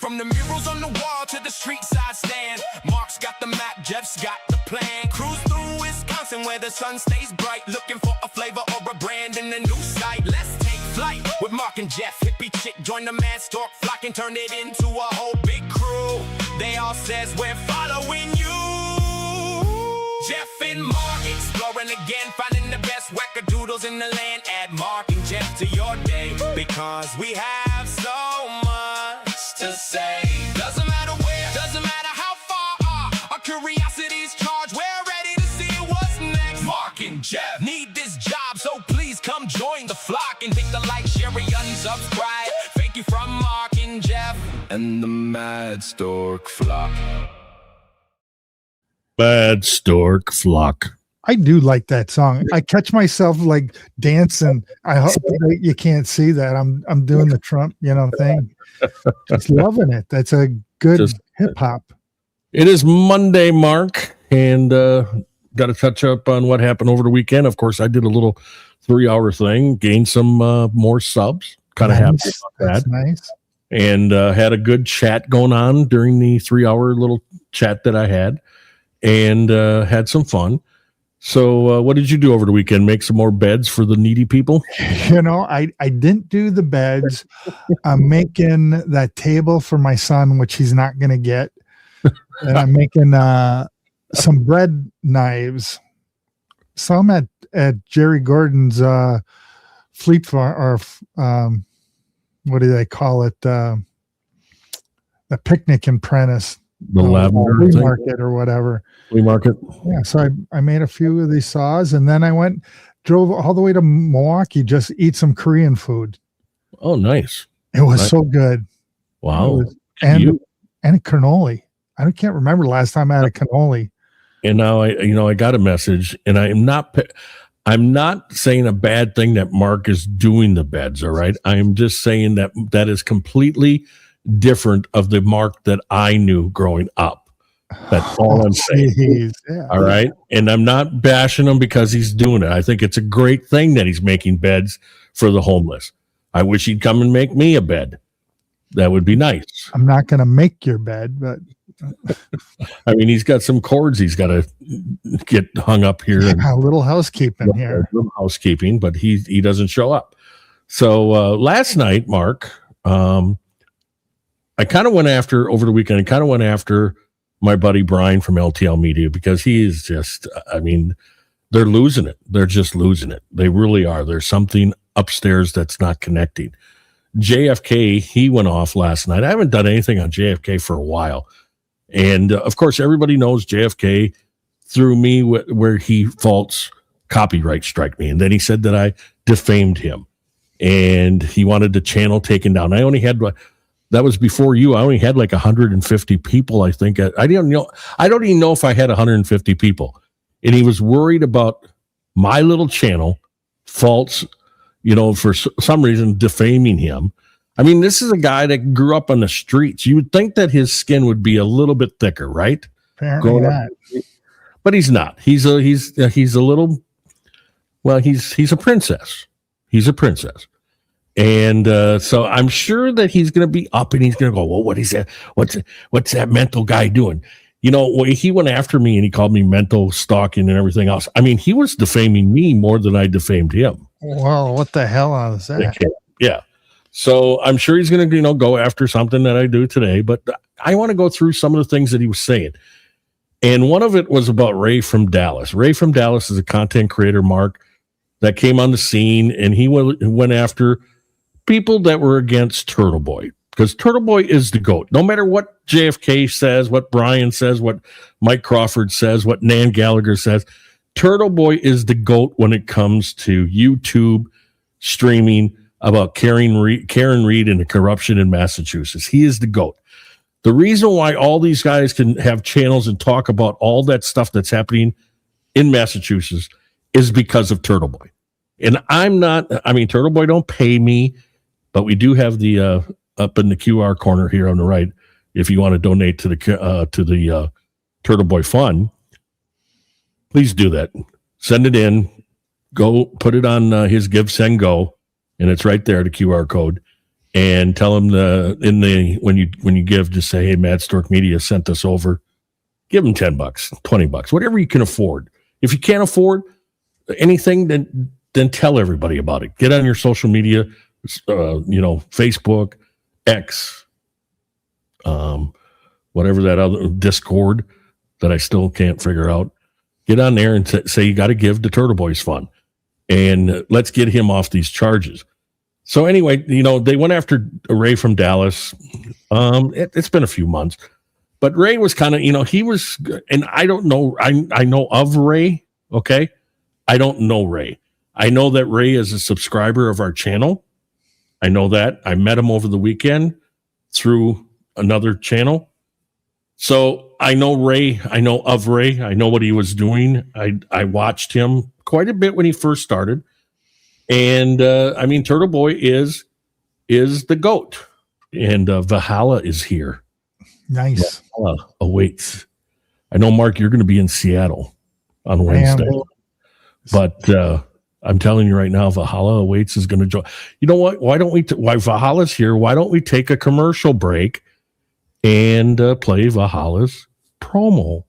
From the murals on the wall to the street side stand, Mark's got the map, Jeff's got the plan. Cruise through Wisconsin where the sun stays bright, looking for a flavor or a brand in a new sight. Let's take flight with Mark and Jeff. Hippie chick join the Madstork flock and turn it into a whole big crew. They all says we're following you. Jeff and Mark exploring again, finding the best wackadoodles in the land. Add Mark and Jeff to your day, because we have so much to say. Doesn't matter where, doesn't matter how far, our curiosity's charged. We're ready to see what's next. Mark and Jeff need this job, so please come join the flock and hit the like, share, and unsubscribe. Thank you from Mark and Jeff and the Madstork flock. Madstork flock. I do like that song. I catch myself like dancing. I hope that you can't see that. I'm doing the Trump, thing. Just loving it. That's a good hip hop. It is Monday, Mark, and got to touch up on what happened over the weekend. Of course, I did a little 3-hour thing, gained some more subs. Kind of happy about that. That's nice. And had a good chat going on during the 3-hour little chat that I had, and had some fun. So what did you do over the weekend? Make some more beds for the needy people? I didn't do the beds. I'm making that table for my son, which he's not going to get. And I'm making some bread knives. Some at Jerry Gordon's Fleet Farm, or what do they call it? The Picnic and Prentice. The lavender flea market or whatever. Flea market. Yeah, so I made a few of these saws, and then I drove all the way to Milwaukee just to eat some Korean food. Oh, nice! It was so good. Wow! And a cannoli. I can't remember the last time I had a cannoli. And now I got a message, and I'm not saying a bad thing that Mark is doing the beds. All right, I am just saying that is completely different of the Mark that I knew growing up. That's all I'm saying. Yeah. All right. And I'm not bashing him because he's doing it. I think it's a great thing that he's making beds for the homeless. I wish he'd come and make me a bed. That would be nice. I'm not going to make your bed, but I mean, he's got some cords he's got to get hung up here. A little housekeeping here. A little housekeeping, but he doesn't show up. So last night, Mark, I kind of went after, over the weekend, I kind of went after my buddy Brian from LTL Media, because he is just, they're losing it. They're just losing it. They really are. There's something upstairs that's not connecting. JFK, he went off last night. I haven't done anything on JFK for a while. And of course, everybody knows JFK threw me where he faults copyright strike me. And then he said that I defamed him, and he wanted the channel taken down. I only had, that was before you. I only had like 150 people, I think. I don't even know if I had 150 people. And he was worried about my little channel faults, for some reason defaming him. I mean, this is a guy that grew up on the streets. You would think that his skin would be a little bit thicker, right? Apparently not. But he's not. He's a little, well, he's a princess. He's a princess. And so I'm sure that he's going to be up, and he's going to go, well, what is that? What's that mental guy doing? He went after me, and he called me mental, stalking, and everything else. I mean, he was defaming me more than I defamed him. Well, what the hell is that? Yeah. So I'm sure he's going to, go after something that I do today. But I want to go through some of the things that he was saying. And one of it was about Ray from Dallas. Ray from Dallas is a content creator, Mark, that came on the scene, and he went after people that were against Turtle Boy, because Turtle Boy is the GOAT. No matter what JFK says, what Brian says, what Mike Crawford says, what Nan Gallagher says, Turtle Boy is the GOAT when it comes to YouTube streaming about Karen Reed and the corruption in Massachusetts. He is the GOAT. The reason why all these guys can have channels and talk about all that stuff that's happening in Massachusetts is because of Turtle Boy. And Turtle Boy don't pay me, but we do have the up in the QR corner here on the right, if you want to donate to the Turtle Boy Fund, please do that. Send it in. Go put it on his Give, Send, Go, and it's right there, the QR code. and tell him when you give, just say, hey, Madstork Media sent this over. Give him $10, $20, whatever you can afford. If you can't afford anything, then tell everybody about it. Get on your social media, Facebook, X, whatever that other Discord that I still can't figure out. Get on there and say you got to give the Turtle Boys fund, and let's get him off these charges. So anyway, they went after Ray from Dallas. It's been a few months, but Ray was kind of, he was, and I don't know. I know of Ray. Okay. I don't know Ray. I know that Ray is a subscriber of our channel. I know that. I met him over the weekend through another channel. So I know Ray. I know of Ray. I know what he was doing. I watched him quite a bit when he first started. And Turtle Boy is the GOAT. And Valhalla is here. Nice. Valhalla awaits. I know, Mark, you're going to be in Seattle on Wednesday. But I'm telling you right now, Valhalla awaits is going to join. You know what? Why Valhalla's here? Why don't we take a commercial break and play Valhalla's promo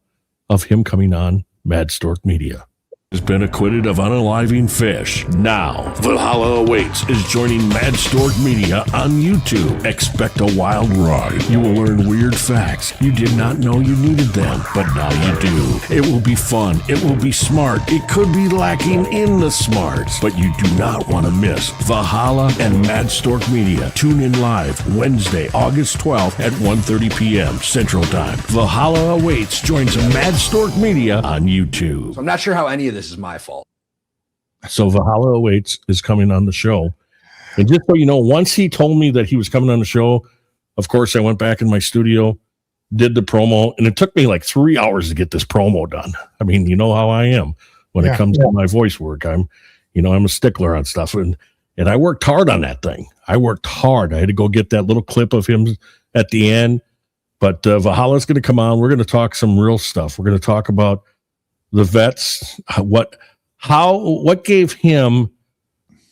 of him coming on Madstork Media? Has been acquitted of unaliving fish. Now, Valhalla Awaits is joining Madstork Media on YouTube. Expect a wild ride. You will learn weird facts you did not know you needed them, but now you do. It will be fun. It will be smart. It could be lacking in the smarts, but you do not want to miss Valhalla and Madstork Media. Tune in live Wednesday, August 12th at 1:30 p.m. Central Time. Valhalla Awaits joins Madstork Media on YouTube. So I'm not sure how any of this is my fault. So Valhalla Awaits is coming on the show. And just so you know, once he told me that he was coming on the show, of course, I went back in my studio, did the promo, and it took me like 3 hours to get this promo done. I mean, you know how I am when it comes to my voice work. I'm a stickler on stuff. And I worked hard on that thing. I worked hard. I had to go get that little clip of him at the end. But Valhalla's going to come on. We're going to talk some real stuff. We're going to talk about the vets, what gave him,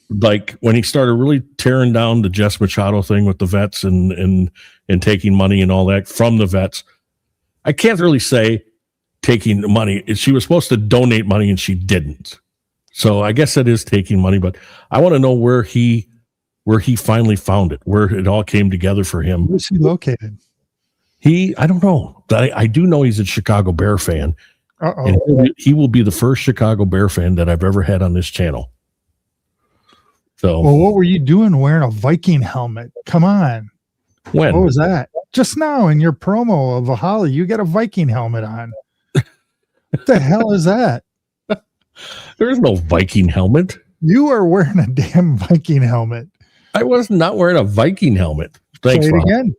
like, when he started really tearing down the Jess Machado thing with the vets and taking money and all that from the vets. I can't really say taking the money. She was supposed to donate money and she didn't. So I guess that is taking money, but I want to know where he finally found it, where it all came together for him. Where's he located? I don't know. I do know he's a Chicago Bear fan. And he will be the first Chicago Bear fan that I've ever had on this channel. So, well, what were you doing wearing a Viking helmet? Come on. When? What was that? Just now in your promo of Valhalla, you got a Viking helmet on. What the hell is that? There is no Viking helmet. You are wearing a damn Viking helmet. I was not wearing a Viking helmet. Thanks, Say it again.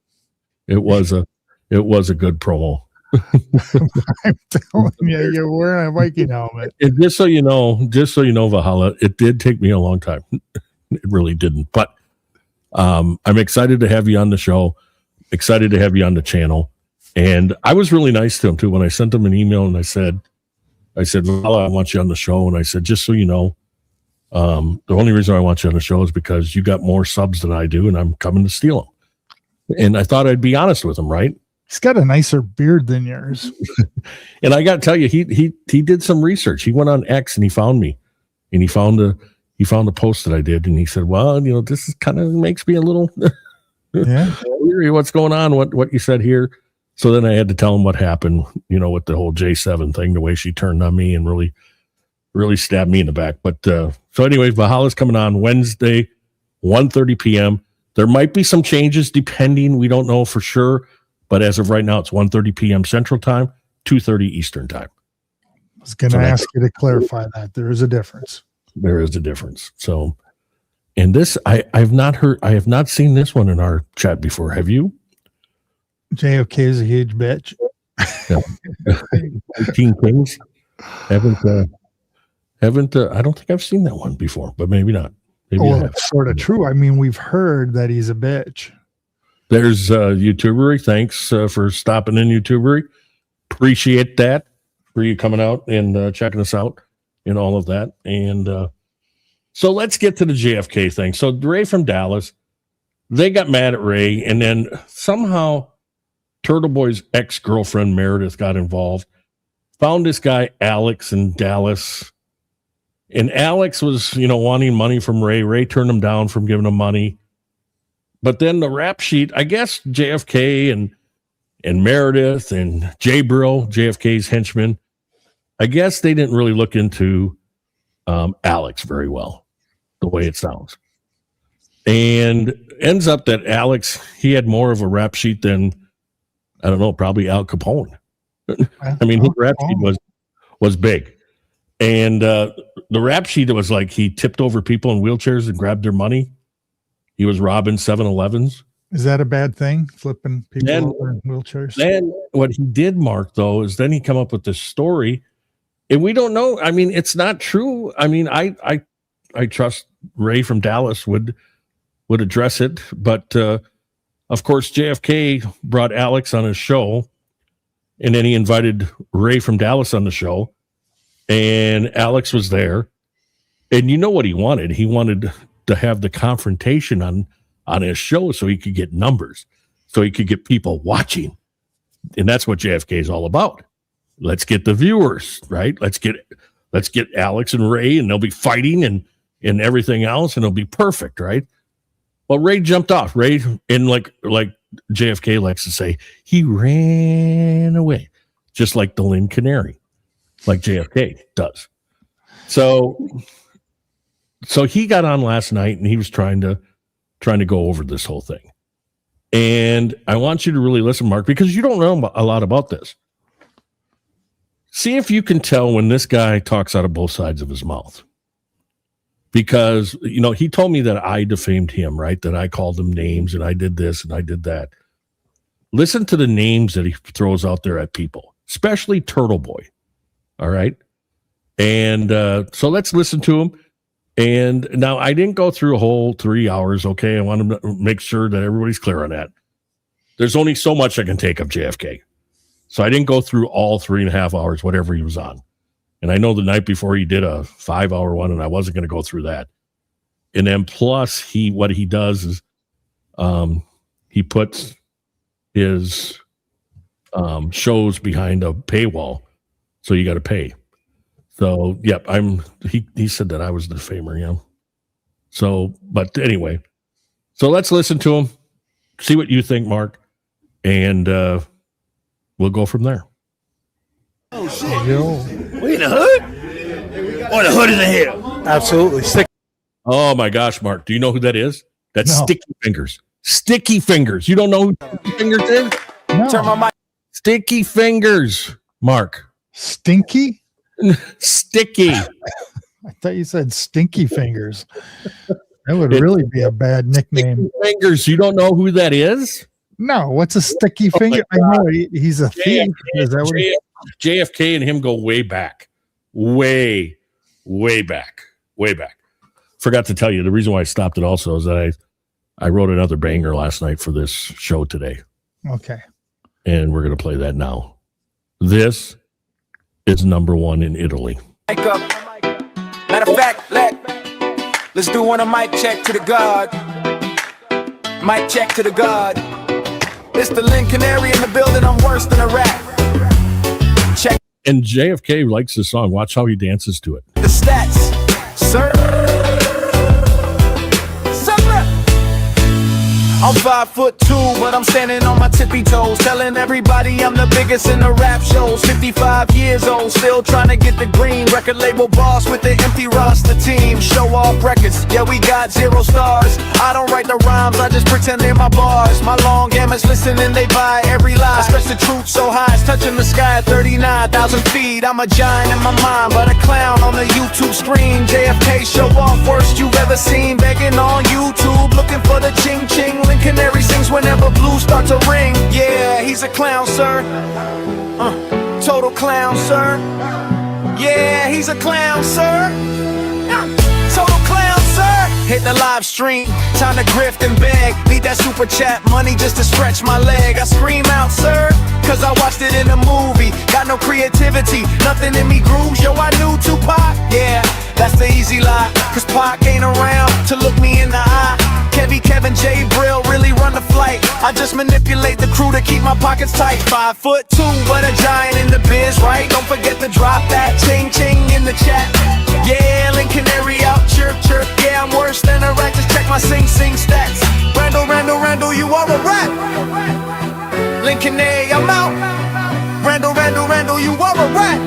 It was a good promo. I'm telling you, you're wearing a Viking helmet. And just so you know, Valhalla, it did take me a long time. It really didn't. But I'm excited to have you on the show. Excited to have you on the channel. And I was really nice to him too when I sent him an email and I said, Valhalla, I want you on the show. And I said, just so you know, the only reason I want you on the show is because you got more subs than I do, and I'm coming to steal them. And I thought I'd be honest with him, right? He's got a nicer beard than yours. And I got to tell you, he did some research. He went on X and he found me, and he found a post that I did, and he said, well, this is kind of makes me a little weary. What's going on? What you said here. So then I had to tell him what happened, with the whole J7 thing, the way she turned on me and really, really stabbed me in the back. But so anyway, Valhalla's coming on Wednesday, 1:30 p.m. There might be some changes depending. We don't know for sure. But as of right now, it's 1:30 p.m. Central Time, 2:30 Eastern Time. I was going to ask you to clarify that. There is a difference. There is a difference. So, and this, I have not seen this one in our chat before. Have you? JFK is a huge bitch. 18 Kings. Haven't, I don't think I've seen that one before, but maybe not. Maybe it's sort of true. I mean, we've heard that he's a bitch. There's YouTubery. Thanks for stopping in, YouTubery. Appreciate that for you coming out and checking us out and all of that. And so let's get to the JFK thing. So Ray from Dallas, they got mad at Ray, and then somehow Turtle Boy's ex-girlfriend Meredith got involved, found this guy Alex in Dallas, and Alex was, wanting money from Ray. Ray turned him down from giving him money. But then the rap sheet, I guess JFK and Meredith and Jabril, JFK's henchman, I guess they didn't really look into Alex very well, the way it sounds. And ends up that Alex, he had more of a rap sheet than, I don't know, probably Al Capone. I mean, his rap sheet was big. And the rap sheet was like he tipped over people in wheelchairs and grabbed their money. He was robbing 7-Elevens. Is that a bad thing, flipping people over in wheelchairs? Then what he did, Mark, though, is then he come up with this story, and we don't know. I mean, it's not true. I mean, I trust Ray from Dallas would address it, but of course JFK brought Alex on his show, and then he invited Ray from Dallas on the show, and Alex was there, and you know what he wanted? He wanted to have the confrontation on his show so he could get numbers, so he could get people watching. And that's what JFK is all about. Let's get the viewers, right? Let's get Alex and Ray, and they'll be fighting and everything else, and it'll be perfect, right? Well, Ray jumped off. Ray, and like JFK likes to say, he ran away, just like the Lynn Canary, like JFK does. So he got on last night, and he was trying to go over this whole thing. And I want you to really listen, Mark, because you don't know a lot about this. See if you can tell when this guy talks out of both sides of his mouth. Because, he told me that I defamed him, right? That I called him names, and I did this and I did that. Listen to the names that he throws out there at people, especially Turtle Boy. All right? And so let's listen to him. And now I didn't go through a whole 3 hours, okay? I want to make sure that everybody's clear on that. There's only so much I can take of JFK. So I didn't go through all 3.5 hours, whatever he was on. And I know the night before he did a 5-hour one, and I wasn't going to go through that. And then plus what he does is he puts his shows behind a paywall. So you got to pay. So, yep, he said that I was the defamer, yeah. So, but anyway, so let's listen to him, see what you think, Mark, and we'll go from there. Oh, shit. Yo. We in the hood? Or the hood in the here? Absolutely. Oh, my gosh, Mark, do you know who that is? That's No. Sticky Fingers. Sticky Fingers. You don't know who Sticky Fingers is? No. Turn my mic. Sticky Fingers, Mark. Stinky? Sticky. I thought you said stinky fingers. That would really be a bad nickname. Sticky Fingers. You don't know who that is? No, what's a sticky finger? I know he's a thief. Is that what JFK and him go way back. Way back. Forgot to tell you, the reason why I stopped it also is that I wrote another banger last night for this show today. Okay. And we're going to play that now. This is number one in Italy. Mic up. Matter of fact, let's do one a mic check to the God. Mic check to the God. It's the Lynn Canary in the building. I'm worse than a rat. Check And JFK likes this song. Watch how he dances to it. the stats, sir. I'm 5'2", but I'm standing on my tippy toes, telling everybody I'm the biggest in the rap shows. 55 years old, still trying to get the green. Record label boss with the empty roster team. Show off records, yeah, we got 0 stars. I don't write the rhymes, I just pretend they're my bars. My long gammons listening, they buy every lie. I stretch the truth so high, it's touching the sky at 39,000 feet. I'm a giant in my mind, but a clown on the YouTube screen. JFK show off, worst you've ever seen. Begging on YouTube, looking for the ching ching. Canary sings whenever blues start to ring. Yeah, he's a clown, sir. Total clown, sir. Yeah, he's a clown, sir. Total clown, sir. Hit the live stream, time to grift and beg. Need that super chat money just to stretch my leg. I scream out, sir, cause I watched it in a movie. Got no creativity, nothing in me grooves. Yo, I knew Tupac. Yeah, that's the easy lie, cause Pac ain't around to look me in the eye. Kevin J. Brill really run the flight. I just manipulate the crew to keep my pockets tight. 5'2", but a giant in the biz, right? Don't forget to drop that ching ching in the chat. Yeah, Link Canary out, chirp chirp. Yeah, I'm worse than a rat. Just check my sing stats. Randall, you are a rat. Link Canary, I'm out. Randall, you are a rat.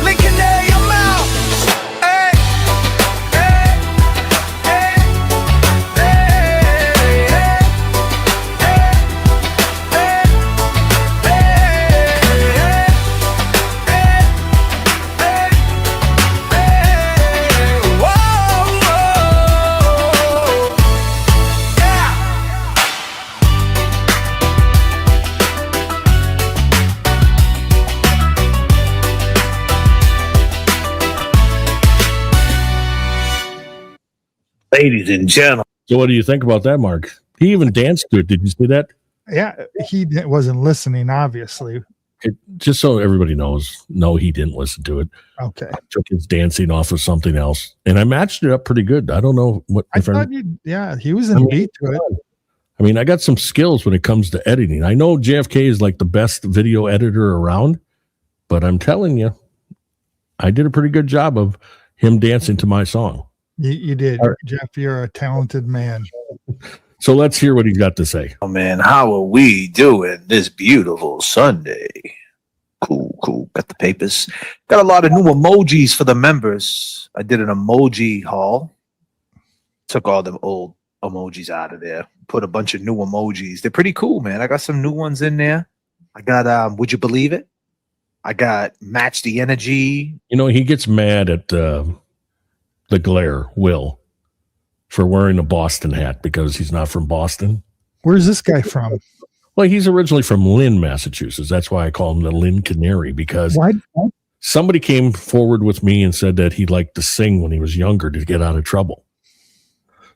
Link Canary, I'm out. Hey, hey, hey, Ladies and gentlemen. So what do you think about that, Mark? He even danced to it. Did you see that? Yeah, wasn't listening, obviously. Just so everybody knows, no, he didn't listen to it. Okay. I took his dancing off of something else, and I matched it up pretty good. I don't know what. He was in beat to it. I mean, I got some skills when it comes to editing. I know JFK is like the best video editor around, but I'm telling you, I did a pretty good job of him dancing to my song. You did. Right. Jeff, you're a talented man. So let's hear what he's got to say. Oh man, how are we doing this beautiful Sunday? Cool. Got the papers. Got a lot of new emojis for the members. I did an emoji haul. Took all them old emojis out of there. Put a bunch of new emojis. They're pretty cool, man. I got some new ones in there. I got Would You Believe It? I got Match the Energy. You know, he gets mad at the glare, Will, for wearing a Boston hat because he's not from Boston. Where's this guy from? Well, he's originally from Lynn, Massachusetts. That's why I call him the Lynn Canary, because Why? somebody came forward with me and said that he liked to sing when he was younger to get out of trouble.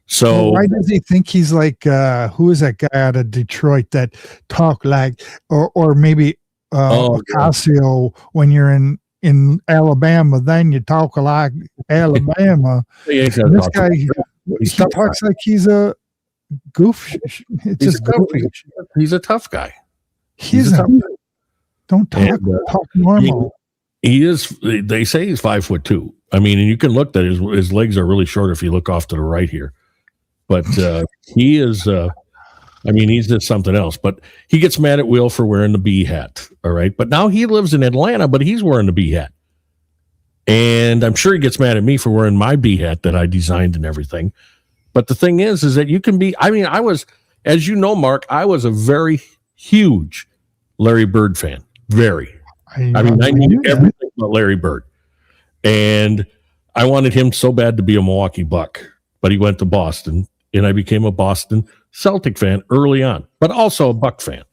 So why does he think he's like who is that guy out of Detroit that talk like or maybe Ocasio when you're in Alabama, then you talk like Alabama. This guy, he talks like he's a goof. It's just goofy. He's a tough guy. Don't talk normal. He is. They say he's 5'2". I mean, and you can look that his legs are really short if you look off to the right here. But he is. I mean, he's just something else. But he gets mad at Will for wearing the bee hat. All right. But now he lives in Atlanta, but he's wearing the bee hat. And I'm sure he gets mad at me for wearing my bee hat that I designed and everything. But the thing is that you can be, I mean, I was, as you know, Mark, I was a very huge Larry Bird fan. Very. I knew everything about Larry Bird. And I wanted him so bad to be a Milwaukee Buck. But he went to Boston, and I became a Boston Celtic fan early on, but also a Buck fan.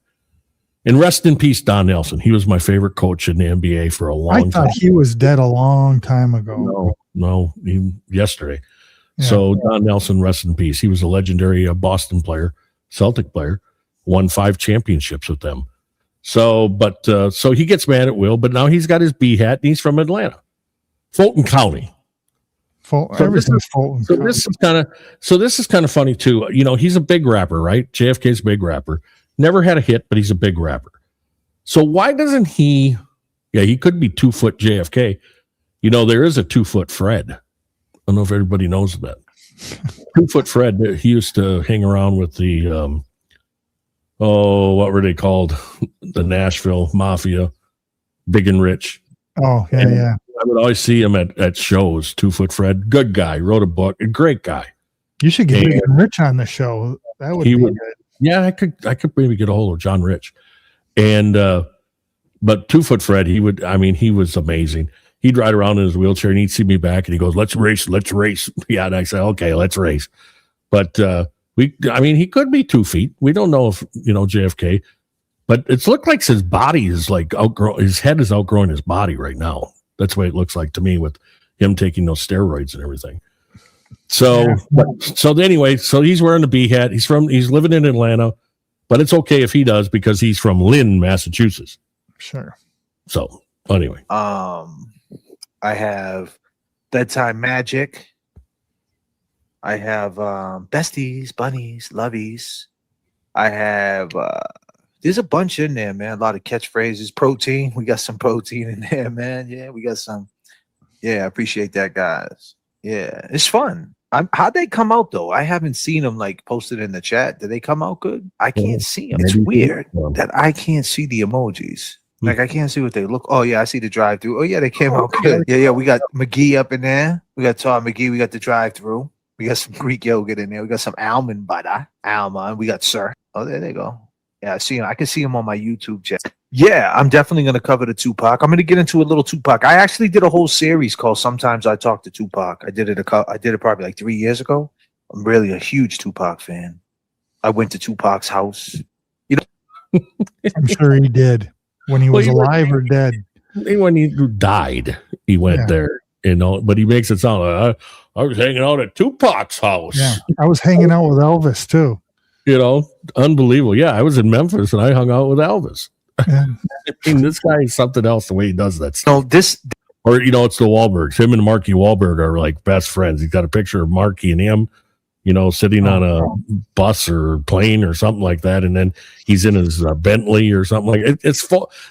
And rest in peace, Don Nelson. He was my favorite coach in the NBA for a long time. I thought he was dead a long time ago. No, yesterday. Yeah. So Don Nelson, rest in peace. He was a legendary Boston player, Celtic player, won 5 championships with them. So he gets mad at Will, but now he's got his B hat, and he's from Atlanta, Fulton County. Everything's Fulton. So this is kind of funny too. You know, he's a big rapper, right? JFK's a big rapper. Never had a hit, but he's a big rapper. So why doesn't he? Yeah, he could be 2 foot JFK. You know, there is a 2 foot Fred. I don't know if everybody knows that. 2 foot Fred. He used to hang around with the what were they called? The Nashville Mafia, Big and Rich. Oh, yeah, yeah. I would always see him at shows. 2 foot Fred, good guy, wrote a book, a great guy. You should get Big and Rich on the show. That would be good. Yeah, I could maybe get a hold of John Rich. And but 2 foot Fred, he was amazing. He'd ride around in his wheelchair and he'd see me back and he goes, let's race. Yeah, and I said, okay, let's race. But he could be 2 feet. We don't know if, JFK, but it's looked like his body is like his head is outgrowing his body right now. That's the way it looks like to me with him taking those steroids and everything. So he's wearing the B hat. He's living in Atlanta, but it's okay if he does because he's from Lynn, Massachusetts. Sure. So anyway, I have Bedtime Magic. I have besties, bunnies, lovies. I have there's a bunch in there, man. A lot of catchphrases. Protein. We got some protein in there, man. Yeah, we got some. Yeah, I appreciate that, guys. Yeah, it's fun. How'd they come out though? I haven't seen them like posted in the chat. Did they come out good? I can't see them. It's weird that I can't see the emojis. Like I can't see what they look. Oh yeah, I see the drive-through. Oh yeah, they came out good. Yeah. We got McGee up in there. We got Todd McGee. We got the drive-through. We got some Greek yogurt in there. We got some almond butter. Almond. We got Sir. Oh, there they go. Yeah, I see him. I can see him on my YouTube channel. Yeah, I'm definitely going to cover the Tupac. I'm going to get into a little Tupac. I actually did a whole series called "Sometimes I Talk to Tupac." I did it probably like 3 years ago. I'm really a huge Tupac fan. I went to Tupac's house. You know, I'm sure he did when he was alive or dead. When he died, he went there. You know, but he makes it sound like I was hanging out at Tupac's house. Yeah, I was hanging out with Elvis too. You know, unbelievable. Yeah, I was in Memphis and I hung out with Elvis. Yeah. I mean, this guy is something else the way he does that stuff. No, this, or you know, it's the Wahlbergs. Him and Marky Wahlberg are like best friends. He's got a picture of Marky and him, you know, sitting on a bus or plane or something like that, and then he's in his Bentley or something like it.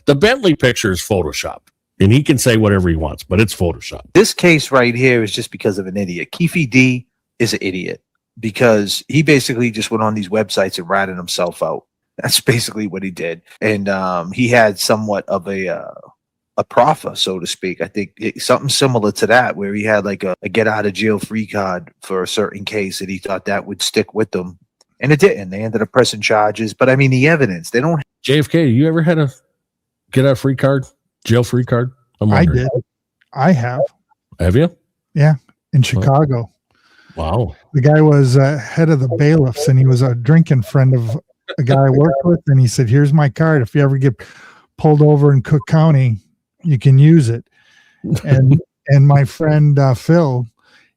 The Bentley picture is Photoshopped, and he can say whatever he wants, but it's Photoshopped. This case right here is just because of an idiot. Keefe D is an idiot because he basically just went on these websites and ratted himself out. That's basically what he did. And he had somewhat of a proffer, so to speak. I think something similar to that, where he had like a get out of jail free card for a certain case, and he thought that would stick with them. And it didn't. They ended up pressing charges. But I mean, the evidence, they don't. JFK, you ever had a get out free card, jail free card? I did. I have. Have you? Yeah, in Chicago. Wow. The guy was head of the bailiffs, and he was a drinking friend of a guy I worked with. And he said, "Here's my card. If you ever get pulled over in Cook County, you can use it." And my friend Phil,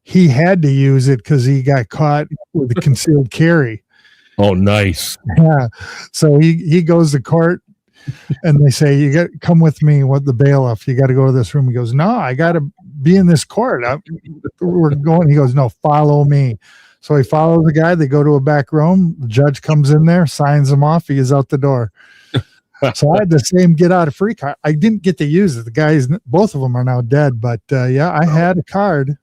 he had to use it because he got caught with a concealed carry. Oh, nice. Yeah. So he goes to court, and they say, "You got to come with me with the bailiff. You got to go to this room." He goes, "No, I got to be in this court. We're going." He goes, "No, follow me." So he follows the guy. They go to a back room. The judge comes in there, signs him off. He is out the door. So I had the same get out of free card. I didn't get to use it. The guys, both of them are now dead. But yeah, I had a card.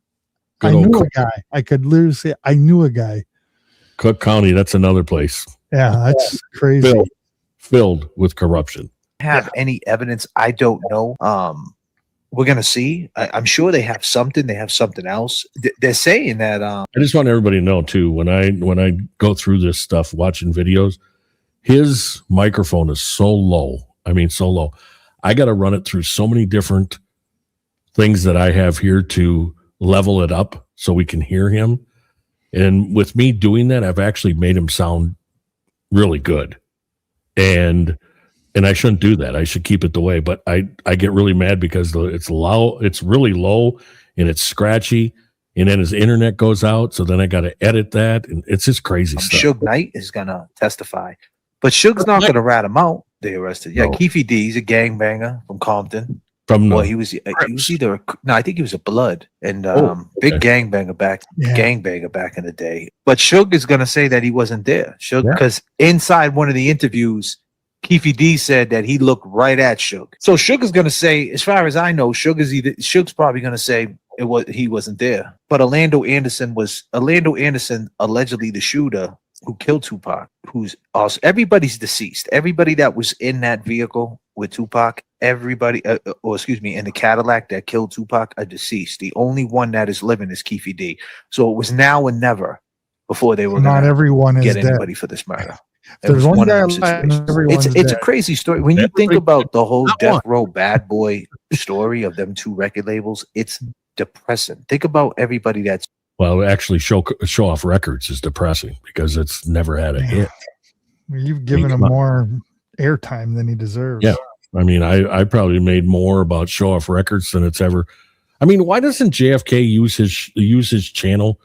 I knew a guy. I could literally say I knew a guy. Cook County, that's another place. Yeah, that's crazy. Filled with corruption. Have any evidence? I don't know. We're gonna see. I'm sure they have something. They have something else. They're saying that. I just want everybody to know too. When I go through this stuff, watching videos, his microphone is so low. I mean, so low. I got to run it through so many different things that I have here to level it up so we can hear him. And with me doing that, I've actually made him sound really good. And I shouldn't do that. I should keep it the way. But I get really mad because it's low. It's really low and it's scratchy. And then his internet goes out. So then I got to edit that. And it's just crazy stuff. Suge Knight is going to testify. But Suge's not going to rat him out. They arrested. Yeah, no. Keefe D, he's a gangbanger from Compton. He was either I think he was a Blood and big gangbanger back in the day. But Suge is going to say that he wasn't there. Suge, because inside one of the interviews, Keefe D said that he looked right at Suge. So Suge is going to say, as far as I know, Suge's probably going to say he wasn't there. But Orlando Anderson, allegedly the shooter who killed Tupac, who's also everybody's deceased. Everybody that was in that vehicle with Tupac, in the Cadillac that killed Tupac are deceased. The only one that is living is Keefe D. So it was now or never before they were not everyone get is anybody dead. for this murder. There's one guy alive, it's a crazy story. When you think about the whole Death Row Bad Boy story of them two record labels, it's depressing. Think about everybody that's actually show off records is depressing because it's never had a hit. You've given him more airtime than he deserves. Yeah. I mean, I probably made more about show off records than it's ever. I mean, why doesn't JFK use his channel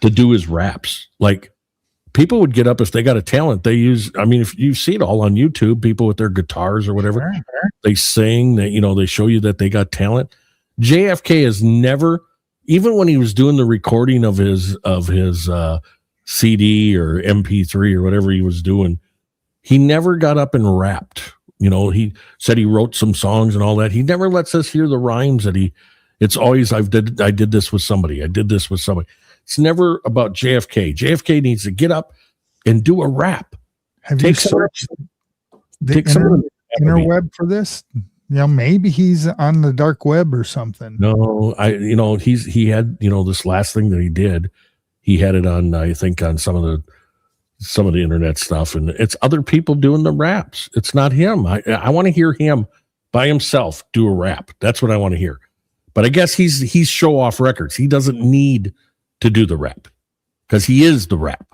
to do his raps? Like, people would get up if they got a talent. If you see it all on YouTube, people with their guitars or whatever, they sing, they show you that they got talent. JFK has never even when he was doing the recording of his CD or MP3 or whatever he was doing, he never got up and rapped. You know, he said he wrote some songs and all that. He never lets us hear the rhymes that it's always, I did this with somebody. I did this with somebody. It's never about JFK. JFK needs to get up and do a rap. Have you searched the interweb for this? You know, maybe he's on the dark web or something. No, he had, this last thing that he did, he had it on, I think, on some of the internet stuff, and it's other people doing the raps. It's not him. I want to hear him by himself do a rap. That's what I want to hear. But I guess he's show off records. He doesn't need to do the rap because he is the rap.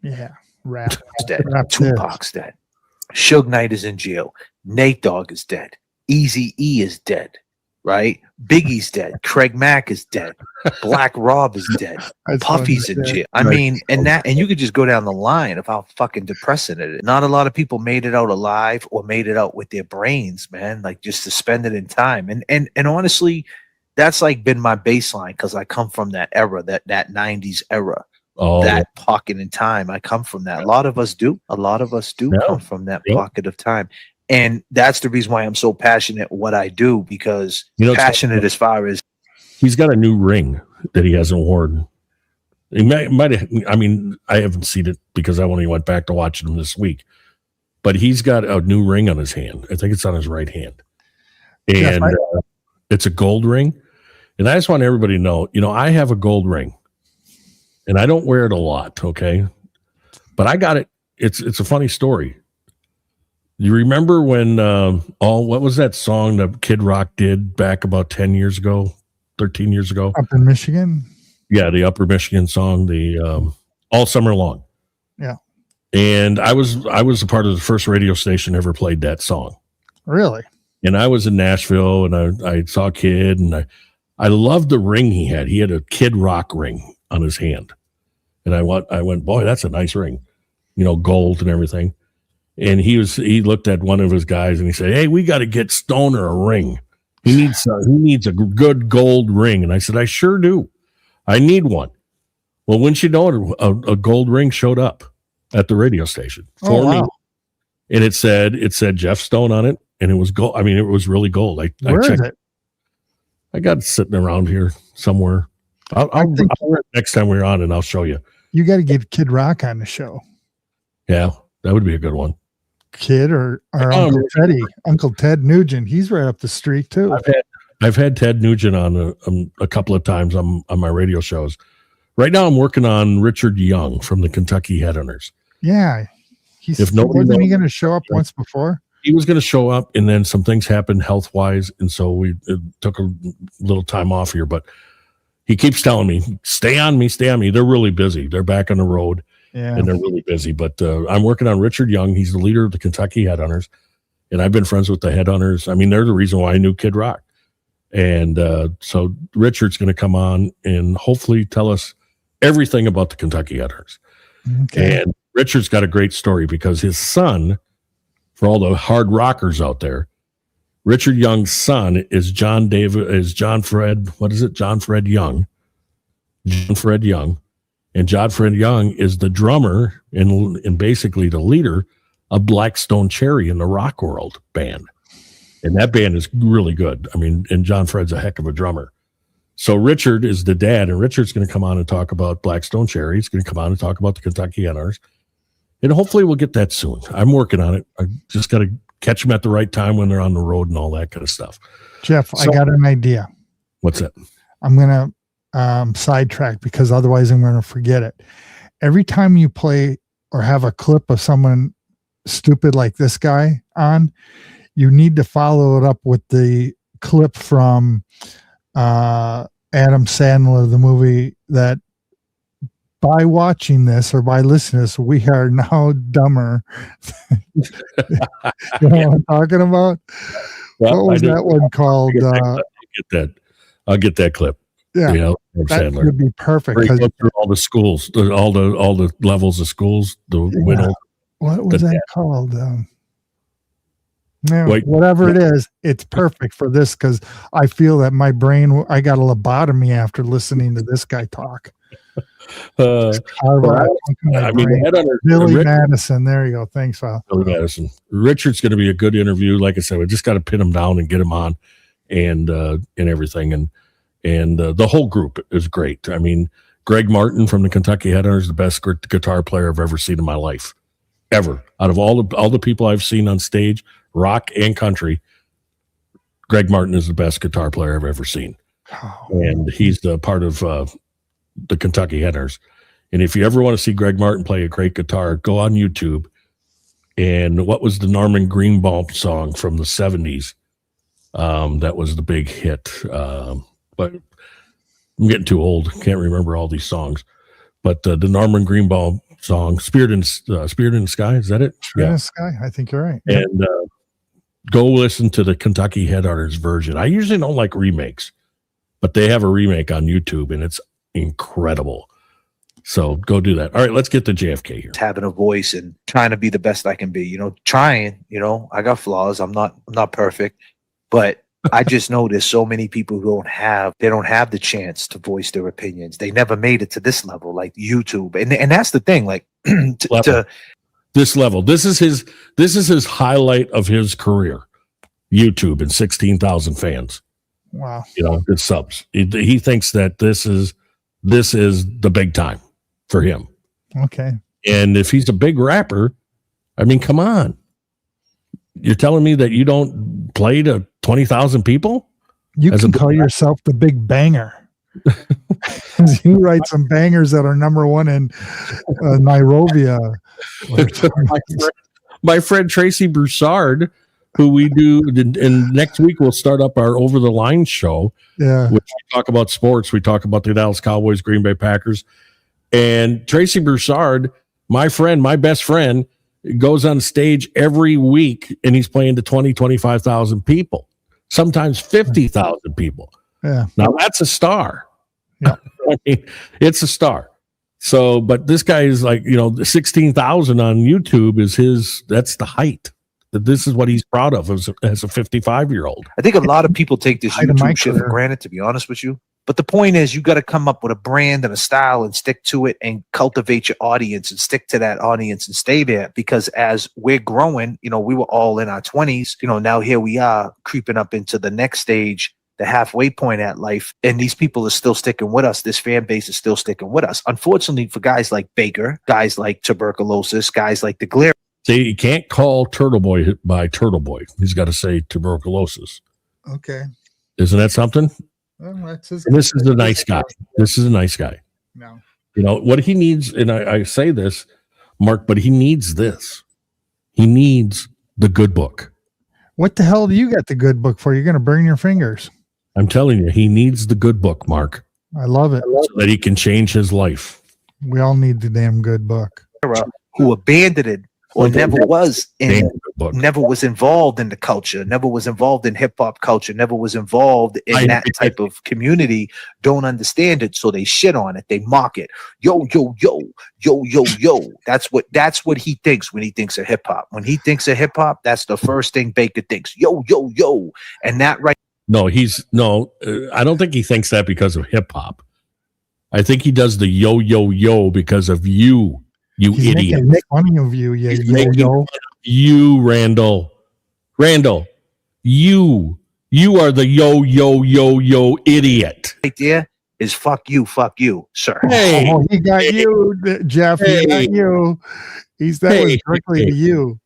Yeah, rap. Dead. Tupac's dead. Suge Knight is in jail. Nate Dogg is dead. Eazy-E is dead. Right? Biggie's dead. Craig Mack is dead. Black Rob is dead. Puffy's in jail. I mean, and you could just go down the line of how fucking depressing it is. Not a lot of people made it out alive or made it out with their brains, man. Like just suspended in time. And honestly, that's like been my baseline because I come from that era, that 90s era. Oh, that pocket in time. I come from that. A lot of us do come from that pocket of time. And that's the reason why I'm so passionate what I do, because passionate as far as he's got a new ring that he hasn't worn. He might have, I mean, I haven't seen it because I only went back to watching him this week, but he's got a new ring on his hand. I think it's on his right hand. And it's a gold ring. And I just want everybody to know, I have a gold ring and I don't wear it a lot. Okay. But I got it. It's a funny story. You remember when what was that song that Kid Rock did back about 10 years ago, 13 years ago? Up in Michigan? Yeah, the Upper Michigan song, the All Summer Long. Yeah. And I was a part of the first radio station ever played that song. Really? And I was in Nashville and I saw Kid and I loved the ring he had. He had a Kid Rock ring on his hand. And I went, boy, that's a nice ring. Gold and everything. And he looked at one of his guys and he said, "Hey, we got to get Stoner a ring. He needs a good gold ring." And I said, "I sure do. I need one." Well, wouldn't you know it, a gold ring showed up at the radio station for me. And it said Jeff Stone on it, and it was gold. I mean, it was really gold. Where is it? I got it sitting around here somewhere. I'll wear it next time we're on, and I'll show you. You got to get Kid Rock on the show. Yeah, that would be a good one. Kid or Uncle Teddy, Uncle Ted Nugent. He's right up the street too. I've had Ted Nugent on a couple of times on my radio shows. Right now, I'm working on Richard Young from the Kentucky Headhunters. Yeah, wasn't he going to show up once before? He was going to show up, and then some things happened health wise, and so we took a little time off here. But he keeps telling me, "Stay on me, stay on me." They're really busy. They're back on the road. Yeah. And they're really busy, but I'm working on Richard Young. He's the leader of the Kentucky Headhunters, and I've been friends with the Headhunters. I mean, they're the reason why I knew Kid Rock. And so Richard's going to come on and hopefully tell us everything about the Kentucky Headhunters. Okay. And Richard's got a great story because his son, for all the hard rockers out there, Richard Young's son is John Fred Young. John Fred Young. And John Fred Young is the drummer and basically the leader of Blackstone Cherry in the rock world band. And that band is really good. I mean, and John Fred's a heck of a drummer. So Richard is the dad, and Richard's going to come on and talk about Blackstone Cherry. He's going to come on and talk about the Kentucky Headhunters. And hopefully we'll get that soon. I'm working on it. I just got to catch them at the right time when they're on the road and all that kind of stuff. Jeff, I got an idea. What's that? I'm going to sidetrack because otherwise I'm going to forget it. Every time you play or have a clip of someone stupid like this guy on, you need to follow it up with the clip from Adam Sandler, the movie, that by watching this or by listening to this, we are now dumber. You know what I'm talking about? What was that one called? I'll get that clip. Yeah, that would be perfect. Because all the schools, all the levels of schools, the window. What was that called? No, Wait. whatever it is, it's perfect for this because I feel that my brain, I got a lobotomy after listening to this guy talk. Well, I mean, the headhunter, Billy Madison. There you go. Thanks, Val. Billy Madison. Richard's going to be a good interview. Like I said, we just got to pin him down and get him on, and everything, and the whole group is great. I mean, Greg Martin from the Kentucky Headhunters is the best guitar player I've ever seen in my life, ever. Out of all the people I've seen on stage, rock and country, Greg Martin is the best guitar player I've ever seen, and he's the part of the Kentucky Headhunters. And if you ever want to see Greg Martin play a great guitar, go on YouTube. And what was the Norman Greenbaum song from the 70s? That was the big hit. But I'm getting too old. Can't remember all these songs. But the Norman Greenbaum song, Spirit in the Sky, is that it? Spirit in the Sky. I think you're right. And go listen to the Kentucky Headhunters version. I usually don't like remakes, but they have a remake on YouTube, and it's incredible. So go do that. All right, let's get to JFK here. Having a voice and trying to be the best I can be, trying, I got flaws. I'm not perfect, but I just know there's so many people who don't have the chance to voice their opinions. They never made it to this level, like YouTube. And that's the thing, like this level. This is his highlight of his career. YouTube and 16,000 fans. Wow. Good subs. He thinks that this is the big time for him. Okay. And if he's a big rapper, I mean, come on. You're telling me that you don't play to 20,000 people? You can call yourself the big banger. You write some bangers that are number one in Nairobi. My friend Tracy Broussard, who we do, and next week we'll start up our Over the Line show. Yeah. Which we talk about sports. We talk about the Dallas Cowboys, Green Bay Packers. And Tracy Broussard, my best friend, goes on stage every week, and he's playing to 20, 25,000 people, sometimes 50,000 people. Yeah. Now that's a star. Yeah. I mean, it's a star. So, but this guy is like, the 16,000 on YouTube that's the height. This is what he's proud of as a 55-year-old. I think a lot of people take this YouTube shit for career. granted, to be honest with you. But the point is, you got to come up with a brand and a style and stick to it and cultivate your audience and stick to that audience and stay there. Because as we're growing, we were all in our 20s. Now here we are creeping up into the next stage, the halfway point at life. And these people are still sticking with us. This fan base is still sticking with us. Unfortunately, for guys like Baker, guys like Tuberculosis, guys like the Glare. See, you can't call Turtle Boy by Turtle Boy. He's got to say Tuberculosis. Okay. Isn't that something? Well, And this is a nice guy. This is a nice guy. No. What he needs, and I say this, Mark, but he needs this. He needs the good book. What the hell do you got the good book for? You're going to burn your fingers. I'm telling you, he needs the good book, Mark, I love it. so that he can change his life. We all need the damn good book. Who abandoned it or never was involved in the culture, never was involved in hip hop culture, never was involved in that type of community, don't understand it, so they shit on it, they mock it. Yo. That's what he thinks when he thinks of hip hop. When he thinks of hip hop, that's the first thing Baker thinks. Yo, and that right. No, I don't think he thinks that because of hip hop. I think he does the yo because of you. He's idiot. Make funny of you, You, Randall. You are the yo idiot. Right there is fuck you, sir. Hey, he got you, Jeff. Hey. He got you. Was directly to you.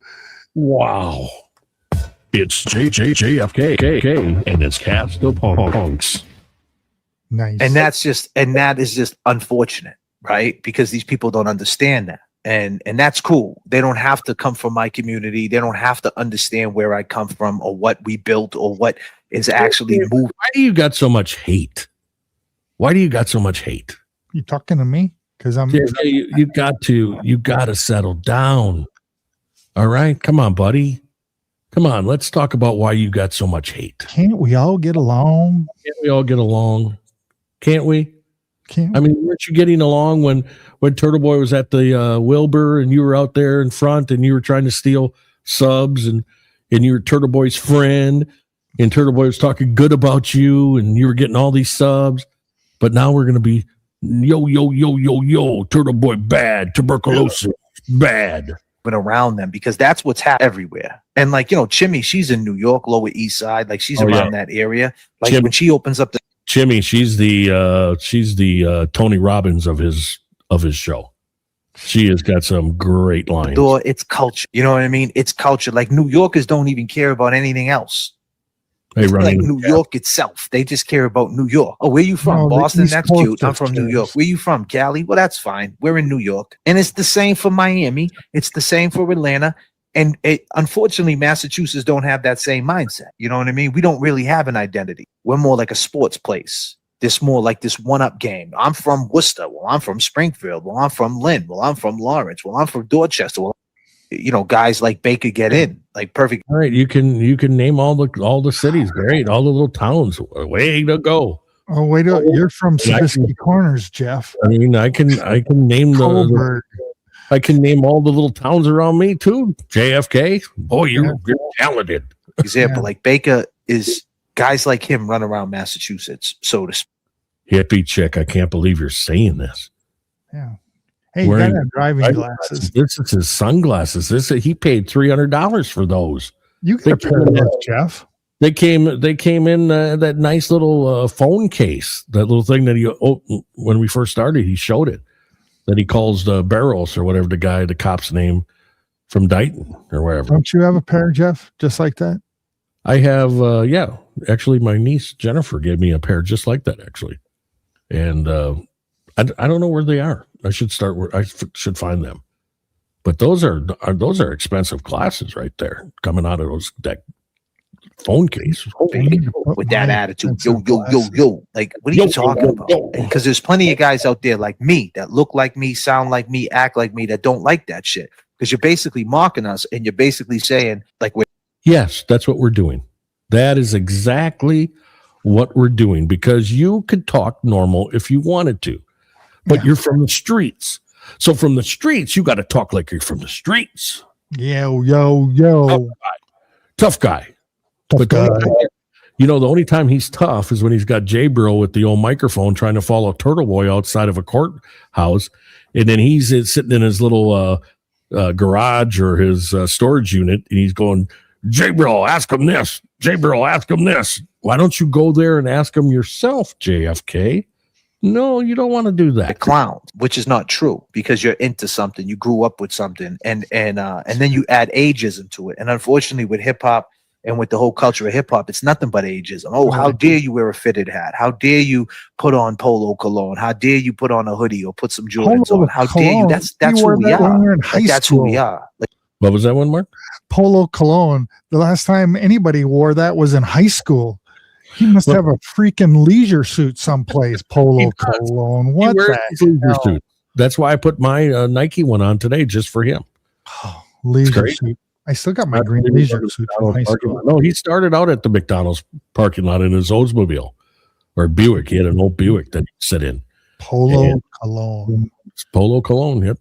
Wow. It's JFK and it's Cast of Punks. Nice. And that is just unfortunate, right? Because these people don't understand that. And that's cool. They don't have to come from my community. They don't have to understand where I come from or what we built or what is actually moved. Why do you got so much hate? You talking to me? Because I'm you got to settle down. All right. Come on, buddy. Come on. Let's talk about why you got so much hate. Can't we all get along? Can't we? I mean, weren't you getting along when Turtle Boy was at the Wilbur and you were out there in front and you were trying to steal subs and and you were Turtle Boy's friend, and Turtle Boy was talking good about you, and you were getting all these subs. But now we're going to be yo, Turtle Boy bad, tuberculosis bad. But around them, because that's what's happening everywhere. And like, Chimmy, she's in New York, Lower East Side. Like she's around that area. Like when she opens up the Chimmy, she's the Tony Robbins of his show. She has got some great lines. door, it's culture. You know what I mean? It's culture. Like New Yorkers don't even care about anything else. Like New York itself. They just care about New York. Oh, where you from? Boston? That's cute. I'm from New York. Where you from? Cali? Well, that's fine. We're in New York. And it's the same for Miami. It's the same for Atlanta. And unfortunately, Massachusetts don't have that same mindset. You know what I mean? We don't really have an identity. We're more like a sports place. This more like this one-up game. I'm from Worcester. Well, I'm from Springfield. Well, I'm from Lynn. Well, I'm from Lawrence. Well, I'm from Dorchester. Well, guys like Baker get in. Like perfect. All right, you can name all the cities. Great, all the little towns. Way to go. Oh, wait, you're from Sabisky Corners, Jeff. I mean, I can name I can name all the little towns around me too. JFK. Boy, you're talented. Example, like Baker is guys like him run around Massachusetts, so to speak. Hippie chick, I can't believe you're saying this. Yeah. Hey, you gotta have driving glasses. This is his sunglasses. He paid $300 for those. You get a pair of those, Jeff. They came in that nice little phone case, that little thing that when we first started, he showed it, that he calls the Barrows or whatever the cop's name from Dighton or wherever. Don't you have a pair, Jeff, just like that? I have, actually my niece Jennifer gave me a pair just like that, actually. And I don't know where they are. I should find them. But those are expensive glasses right there coming out of that phone case. With that attitude, yo. Like, what are you talking about? Because there's plenty of guys out there like me that look like me, sound like me, act like me, that don't like that shit. Because you're basically mocking us, and you're basically saying like, yes, that's what we're doing. That is exactly what we're doing, because you could talk normal if you wanted to, but you're from the streets. So from the streets, you got to talk like you're from the streets. Yo. Tough guy. But the only time he's tough is when he's got J-Bro with the old microphone trying to follow Turtle Boy outside of a courthouse. And then he's sitting in his little garage or his storage unit, and he's going, J-Bro, ask him this. J-Bro, ask him this. Why don't you go there and ask him yourself, JFK? No, you don't want to do that. Clown, which is not true, because you're into something, you grew up with something, and then you add ageism to it. And unfortunately, with hip hop and with the whole culture of hip hop, it's nothing but ageism. Oh, how dare you wear a fitted hat? How dare you put on polo cologne? How dare you put on a hoodie or put some Jordans on? How dare you? That's who we are. That's who we are. Like, what was that one, Mark? Polo cologne. The last time anybody wore that was in high school. He must have a freaking leisure suit someplace. Polo cologne. What the hell? That's why I put my Nike one on today, just for him. Oh, leisure suit. I still got my green leisure suit from high school. No, he started out at the McDonald's parking lot in his Oldsmobile or Buick. He had an old Buick that he'd sit in. Polo cologne. Polo cologne. Yep.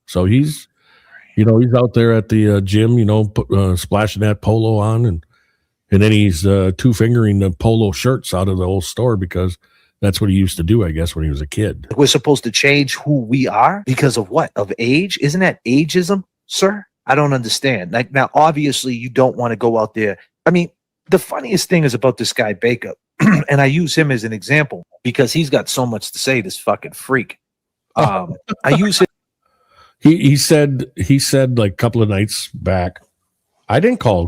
So he's out there at the gym, splashing that polo on, and then he's two-fingering the polo shirts out of the old store, because that's what he used to do, I guess, when he was a kid. We're supposed to change who we are because of what? Of age? Isn't that ageism, sir? I don't understand. Like, now, obviously, you don't want to go out there. I mean, the funniest thing is about this guy Baker, and I use him as an example because he's got so much to say, this fucking freak. I use him. He said like a couple of nights back, I didn't call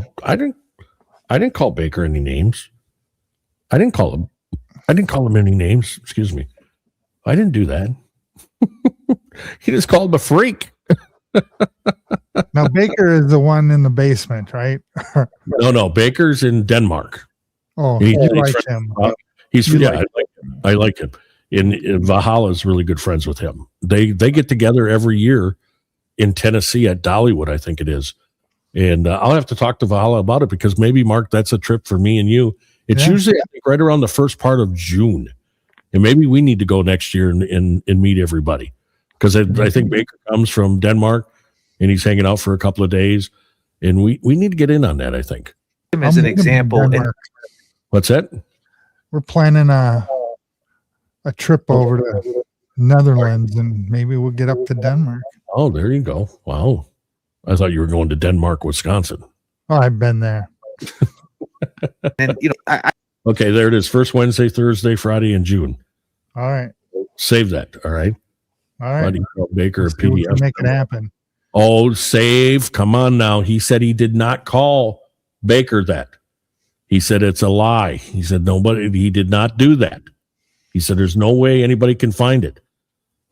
Baker any names. I didn't call him any names. Excuse me. I didn't do that. He just called him a freak. Now Baker is the one in the basement, right? No. Baker's in Denmark. Oh, you like him. I like him. In Valhalla's really good friends with him. They get together every year in Tennessee at Dollywood, I think it is. And I'll have to talk to Valhalla about it, because maybe, Mark, that's a trip for me and you. It's usually, I think, right around the first part of June. And maybe we need to go next year and meet everybody. Because I think Baker comes from Denmark, and he's hanging out for a couple of days. And we need to get in on that, I think. Him as an example. And What's that? We're planning a trip over to Netherlands, and maybe we'll get up to Denmark. Oh, there you go. Wow. I thought you were going to Denmark, Wisconsin. Oh, I've been there. and Okay, there it is. First Wednesday, Thursday, Friday in June. All right. Save that. All right. All right. Buddy Baker, Let's see if we can PDF. make it happen. Oh, save. Come on now. He said he did not call Baker that. He said it's a lie. He said he did not do that. He said there's no way anybody can find it.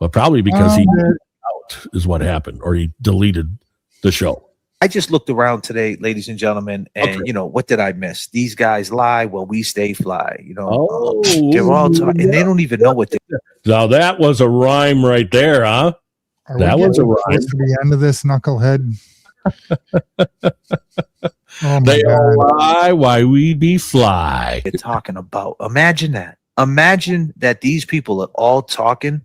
Well, probably because he did it out is what happened, or he deleted the show. I just looked around today, ladies and gentlemen, and what did I miss? These guys lie while we stay fly. They're all talking, and they don't even know what they. Now that was a rhyme right there, huh? That was a rhyme. To the end of this, knucklehead. Oh they all lie while we be fly. They're talking about. Imagine that. Imagine that these people are all talking,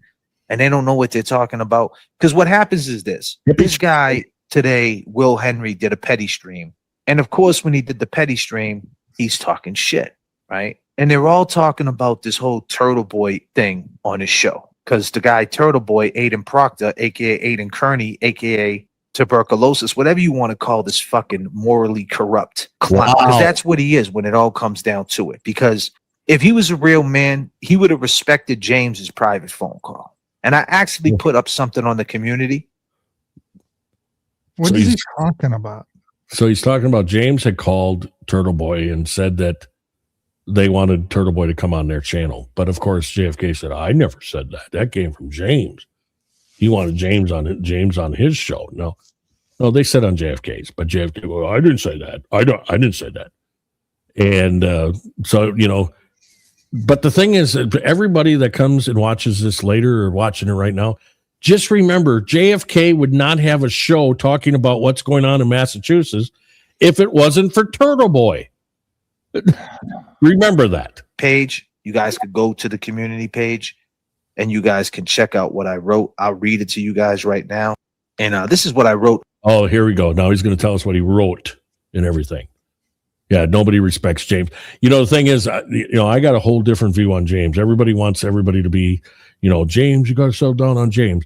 and they don't know what they're talking about. Because what happens is this: this guy today, Will Henry, did a petty stream, and of course, when he did the petty stream, he's talking shit, right? And they're all talking about this whole Turtle Boy thing on his show. Because the guy Turtle Boy, Aiden Proctor, aka Aiden Kearney, aka tuberculosis, whatever you want to call this fucking morally corrupt clown, because that's what he is when it all comes down to it. Because if he was a real man, he would have respected James's private phone call. And I actually put up something on the community. What is he talking about? So he's talking about James had called Turtle Boy and said that they wanted Turtle Boy to come on their channel. But of course, JFK said, I never said that. That came from James. He wanted James on his show. No, they said on JFK's, but JFK, well, I didn't say that. I didn't say that. And but the thing is, everybody that comes and watches this later or watching it right now, just remember JFK would not have a show talking about what's going on in Massachusetts if it wasn't for Turtle Boy. Remember that. Page, you guys could go to the community page and you guys can check out what I wrote. I'll read it to you guys right now. And this is what I wrote. Oh, here we go. Now he's going to tell us what he wrote and everything. Yeah, nobody respects James. The thing is, I got a whole different view on James. Everybody wants everybody to be, James, you got to settle down on James.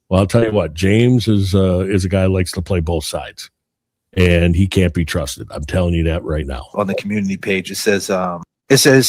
Well, I'll tell you what, James is a guy who likes to play both sides, and he can't be trusted. I'm telling you that right now. On the community page, it says,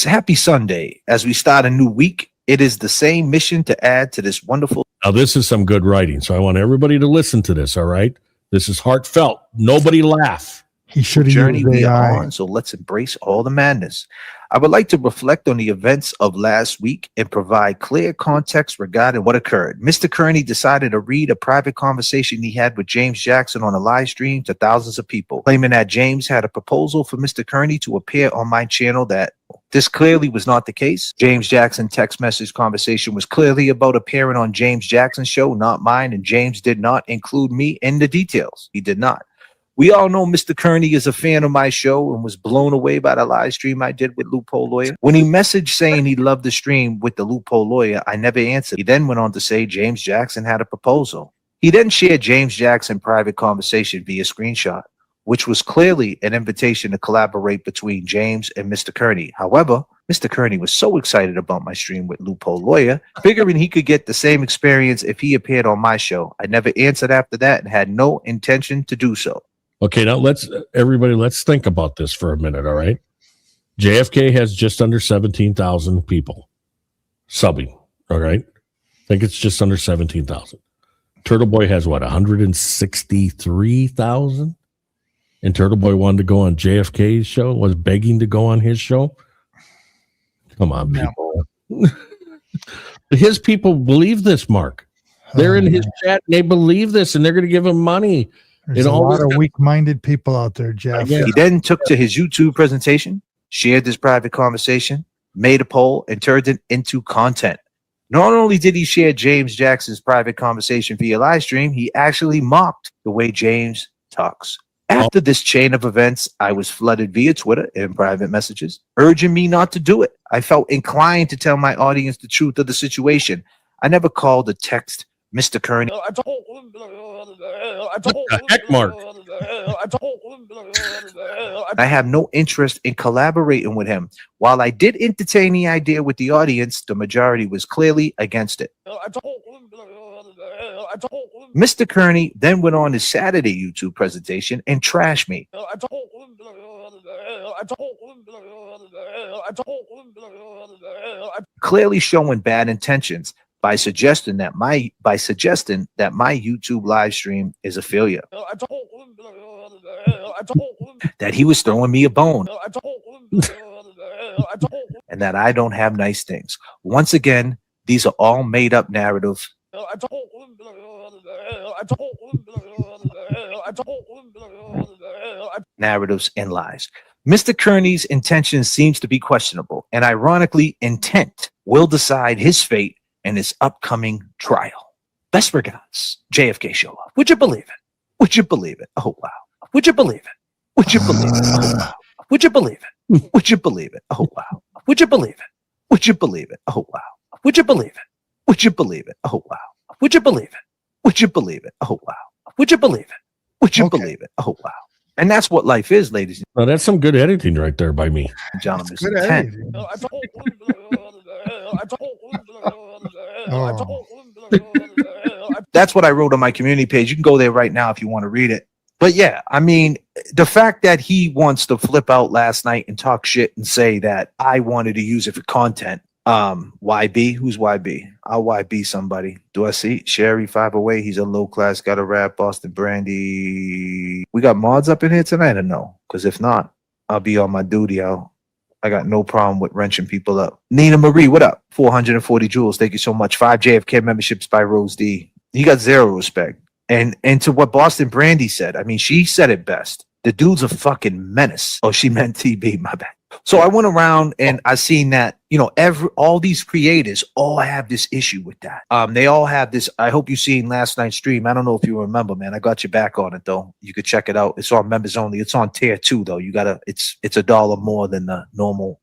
Happy Sunday. As we start a new week, it is the same mission to add to this wonderful. Now, this is some good writing, so I want everybody to listen to this, all right? This is heartfelt. Nobody laugh. He should have journey used we AI. are on, so let's embrace all the madness. I would like to reflect on the events of last week and provide clear context regarding what occurred. Mr. Kearney decided to read a private conversation he had with James Jackson on a live stream to thousands of people, claiming that James had a proposal for Mr. Kearney to appear on my channel. That this clearly was not the case. James Jackson text message conversation was clearly about appearing on James Jackson's show, not mine, and James did not include me in the details. He did not. We all know Mr. Kearney is a fan of my show and was blown away by the live stream I did with Loophole Lawyer. When he messaged saying he loved the stream with the Loophole Lawyer, I never answered. He then went on to say James Jackson had a proposal. He then shared James Jackson private conversation via screenshot, which was clearly an invitation to collaborate between James and Mr. Kearney. However, Mr. Kearney was so excited about my stream with Loophole Lawyer, figuring he could get the same experience if he appeared on my show. I never answered after that and had no intention to do so. Okay, now let's think about this for a minute, all right? JFK has just under 17,000 people subbing, all right? I think it's just under 17,000. Turtle Boy has what, 163,000? And Turtle Boy wanted to go on JFK's show, was begging to go on his show? Come on, people. His people believe this, Mark. They're in his chat, and they believe this, and they're going to give him money. There's a lot of weak-minded people out there, Jeff. He then took to his YouTube presentation, shared this private conversation, made a poll, and turned it into content. Not only did he share James Jackson's private conversation via live stream, he actually mocked the way James talks. After this chain of events, I was flooded via Twitter and private messages, urging me not to do it. I felt inclined to tell my audience the truth of the situation. I never called or text Mr. Kearney. Heck, Mark. I have no interest in collaborating with him. While I did entertain the idea with the audience, the majority was clearly against it. Mr. Kearney then went on his Saturday YouTube presentation and trashed me. Clearly showing bad intentions by suggesting that my YouTube live stream is a failure. That he was throwing me a bone. And that I don't have nice things. Once again, these are all made up narratives. Narratives and lies. Mr. Kearney's intention seems to be questionable, and ironically, intent will decide his fate in his upcoming trial. Best regards, JFK Show Off. Would you believe it? Would you believe it? Oh wow. Would you believe it? Would you believe it? Oh wow. Would you believe it? Would you believe it? Oh wow. Would you believe it? Would you believe it? Oh wow. Would you believe it? Would you believe it? Oh wow. Would you believe it? Would you believe it? Oh wow. Would you believe it? Would you believe it? Oh wow. And that's what life is, ladies Well, that's some good editing right there by me. and gentlemen. It's Good intent. editing. That's what I wrote on my community page. You can go there right now if you want to read it. But yeah, I mean, the fact that he wants to flip out last night and talk shit and say that I wanted to use it for content. YB, who's YB? I'll YB somebody. Do I see Sherry 508? He's a low class, got a rap, Boston Brandy. We got mods up in here tonight or no? Because if not, I'll be on my duty. I got no problem with wrenching people up. Nina Marie, what up? 440 jewels. Thank you so much. 5 JFK memberships by Rose D. He got zero respect. And to what Boston Brandy said, I mean, she said it best. The dude's a fucking menace. Oh, she meant TB, my bad. So I went around and I seen that, you know, all these creators all have this issue with that. They all have this. I hope you seen last night's stream. I don't know if you remember, man. I got your back on it though. You could check it out. It's on members only. It's on tier 2 though. You gotta. It's $1 more than the normal.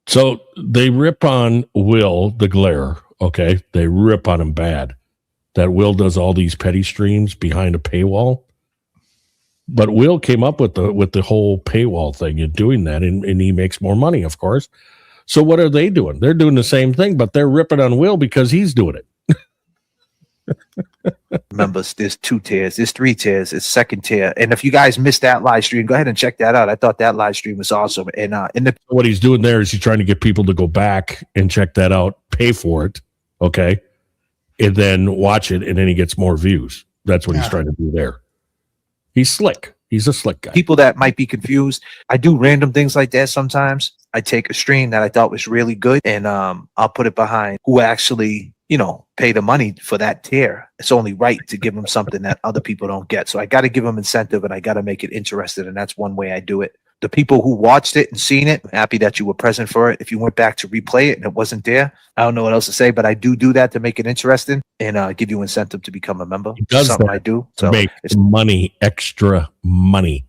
So they rip on Will the Glare. Okay, they rip on him bad. That Will does all these petty streams behind a paywall. But Will came up with the whole paywall thing and doing that, and he makes more money, of course. So what are they doing? They're doing the same thing, but they're ripping on Will because he's doing it. Remember, there's 2 tiers, there's 3 tiers, it's second tier. And if you guys missed that live stream, go ahead and check that out. I thought that live stream was awesome. And what he's doing there is he's trying to get people to go back and check that out, pay for it, okay, and then watch it, and then he gets more views. That's what he's trying to do there. He's slick. He's a slick guy. people that might be confused, I do random things like that sometimes. I take a stream that I thought was really good, and I'll put it behind who actually, you know, pay the money for that tier. It's only right to give them something that other people don't get. So I got to give them incentive, and I got to make it interesting, and that's one way I do it. The people who watched it and seen it, I'm happy that you were present for it. If you went back to replay it and it wasn't there, I don't know what else to say, but I do that to make it interesting and give you incentive to become a member. He does something that I do. to So make money, extra money,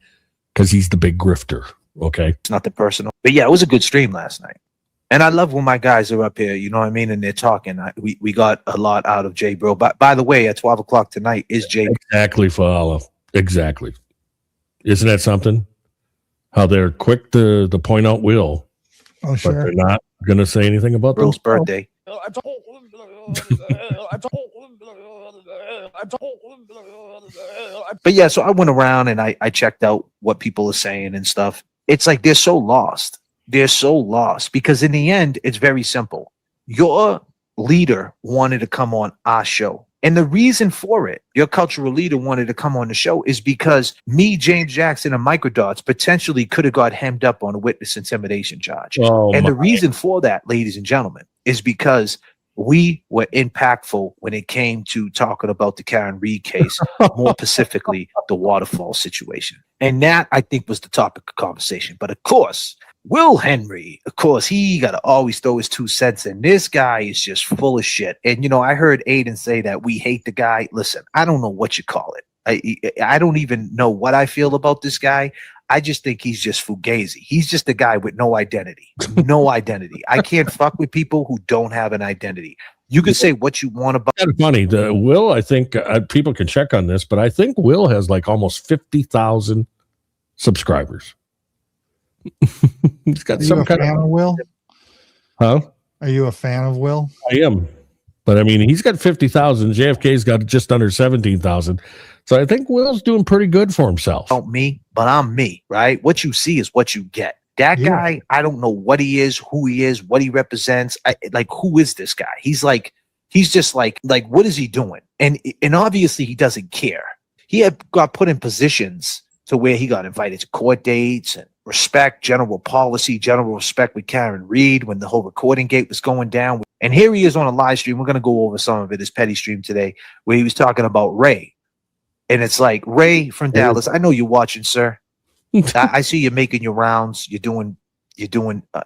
because he's the big grifter. Okay. it's nothing personal. But yeah, it was a good stream last night. And I love when my guys are up here, you know what I mean? And they're talking. We got a lot out of Jay, bro. But by the way, at 12 o'clock tonight is Jay. Exactly, Fala. Exactly. Isn't that something? How they're quick to point out Will, Oh, but sure. they're not going to say anything about Bill's them. birthday. But yeah, so I went around and I checked out what people are saying and stuff. It's like they're so lost. They're so lost because in the end, it's very simple. Your leader wanted to come on our show. And the reason for it, your cultural leader wanted to come on the show is because me, James Jackson, and Microdots potentially could have got hemmed up on a witness intimidation charge. And the reason for that, ladies and gentlemen, is because we were impactful when it came to talking about the Karen Reed case, more specifically, the waterfall situation. And that, I think, was the topic of conversation. But of course, Will Henry, of course, he got to always throw his 2 cents in. This guy is just full of shit. And, you know, I heard Aiden say that we hate the guy. Listen, I don't know what you call it. I don't even know what I feel about this guy. I just think he's just fugazi. He's just a guy with no identity. No identity. I can't fuck with people who don't have an identity. You can say what you want about. Kind of funny. The Will, I think people can check on this, but I think Will has like almost 50,000 subscribers. He's got Are you some a kind fan of Will? Huh? Are you a fan of Will? I am. But I mean, he's got 50,000. JFK's got just under 17,000. So I think Will's doing pretty good for himself. About me, but I'm me, right? What you see is what you get. That Yeah. guy, I don't know what he is, who he is, what he represents. Like, who is this guy? He's just like, what is he doing? And obviously he doesn't care. He got put in positions to where he got invited to court dates and respect, general policy, general respect with Karen Reed when the whole recording gate was going down. And here he is on a live stream. We're going to go over some of it, his petty stream today, where he was talking about Ray. And it's like, Ray from Dallas, I know you're watching, sir. I see you making your rounds. You're doing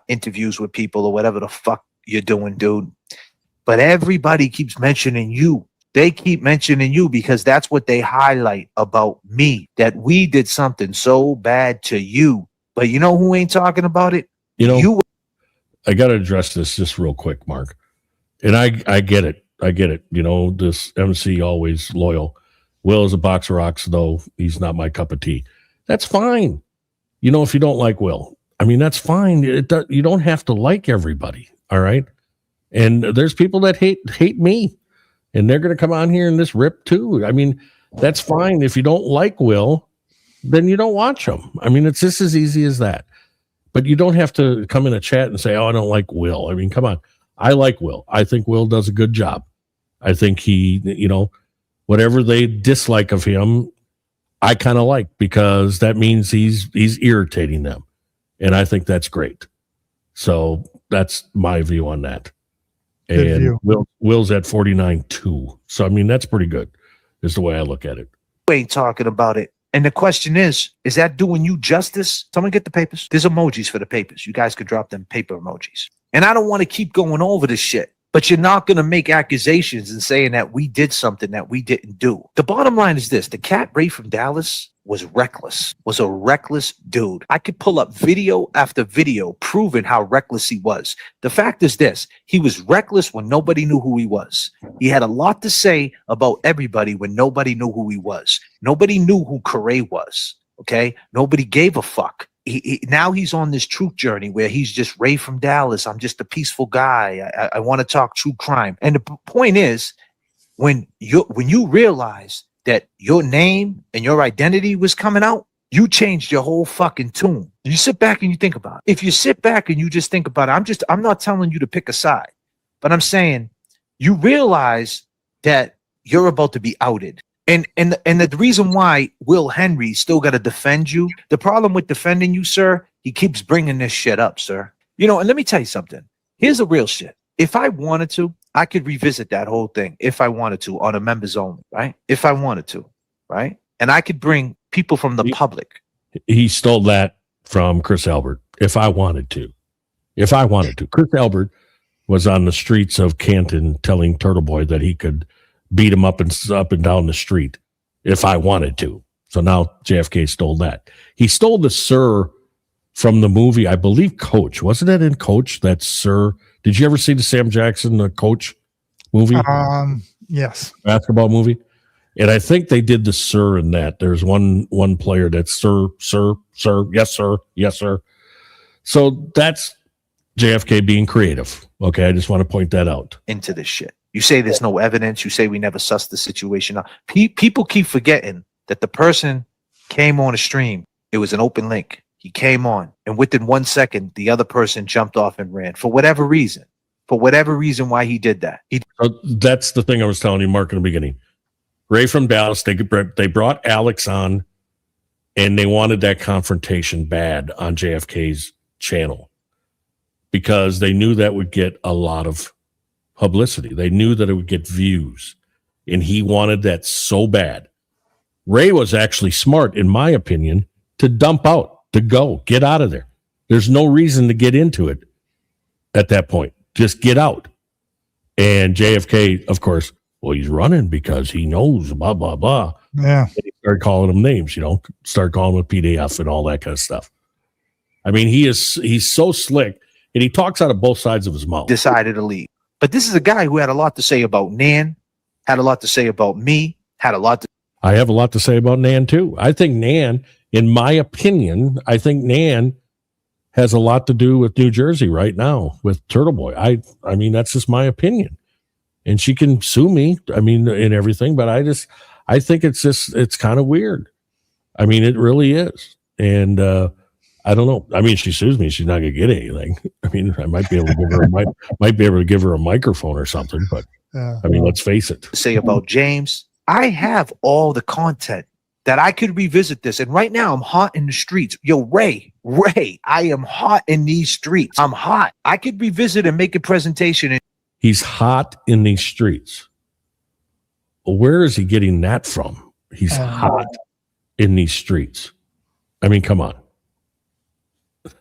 interviews with people or whatever the fuck you're doing, dude. But everybody keeps mentioning you. They keep mentioning you because that's what they highlight about me, that we did something so bad to you. But you know who ain't talking about it? You. I got to address this just real quick, Mark. And I get it. I get it. You know, this MC always loyal. Will is a box of rocks, though he's not my cup of tea. That's fine. You know, if you don't like Will, I mean, that's fine. You don't have to like everybody. All right. And there's people that hate me, and they're going to come on here and this rip too. I mean, that's fine. If you don't like Will, then you don't watch him. I mean, it's just as easy as that. But you don't have to come in a chat and say, oh, I don't like Will. I mean, come on. I like Will. I think Will does a good job. I think he, you know, whatever they dislike of him, I kind of like, because that means he's irritating them. And I think that's great. So that's my view on that. Good And view. Will's at 49.2. So, I mean, that's pretty good is the way I look at it. ain't talking about it. And the question is that doing you justice? Someone get the papers. There's emojis for the papers. You guys could drop them paper emojis. And I don't want to keep going over this shit, but you're not going to make accusations and saying that we did something that we didn't do. The bottom line is this. The cat Ray from Dallas was reckless, was a reckless dude. I could pull up video after video proving how reckless he was. The fact is this. He was reckless when nobody knew who he was. He had a lot to say about everybody when nobody knew who he was. Nobody knew who Correa was. Okay? Nobody gave a fuck. Now he's on this truth journey where he's just Ray from Dallas. I'm just a peaceful guy. I want to talk true crime. And the point is, when you realize that your name and your identity was coming out, you changed your whole fucking tune. You sit back and you think about it. If you sit back and you just think about it, I'm not telling you to pick a side, but I'm saying you realize that you're about to be outed. And the reason why Will Henry still got to defend you, the problem with defending you, sir, he keeps bringing this shit up, sir. You know, and let me tell you something. Here's the real shit. If I wanted to, I could revisit that whole thing if I wanted to on a members only, right? If I wanted to, right? And I could bring people from the public. He stole that from Chris Albert. If I wanted to. Chris Albert was on the streets of Canton telling Turtle Boy that he could beat him up and down the street if I wanted to. So now JFK stole that. He stole the Sir from the movie, I believe Coach. Wasn't that in Coach, that Sir? Did you ever see the Sam Jackson, the Coach movie? Yes. Basketball movie? And I think they did the Sir in that. There's one player that's Sir, yes, sir, yes, sir. So that's JFK being creative. Okay, I just want to point that out. Into this shit. You say there's no evidence. You say we never sussed the situation out. People keep forgetting that the person came on a stream. It was an open link. He came on, and within 1 second, the other person jumped off and ran for whatever reason. For whatever reason why he did that. That's the thing I was telling you, Mark, in the beginning. Ray from Dallas, they brought Alex on, and they wanted that confrontation bad on JFK's channel because they knew that would get a lot of publicity. They knew that it would get views, and he wanted that so bad. Ray was actually smart, in my opinion, to dump out, to go, get out of there. There's no reason to get into it at that point. Just get out. And JFK, of course, well, he's running because he knows, blah, blah, blah. Yeah. And he started calling him names, start calling him a PDF and all that kind of stuff. I mean, he's so slick, and he talks out of both sides of his mouth. Decided to leave. But this is a guy who had a lot to say about Nan, had a lot to say about me, had a lot to I have a lot to say about Nan too. I think Nan, in my opinion, I think Nan has a lot to do with New Jersey right now with Turtle Boy. I mean, that's just my opinion. And she can sue me, I mean, and everything, but I think it's kind of weird. I mean, it really is. And I don't know. I mean, she sues me, she's not gonna get anything. I mean, I might be able to give her might be able to give her a microphone or something, but I mean, let's face it. say about James. I have all the content that I could revisit this. And right now I'm hot in the streets. Yo, Ray, I am hot in these streets. I'm hot. I could revisit and make a presentation. And He's hot in these streets. Well, where is he getting that from? He's hot in these streets. I mean, come on.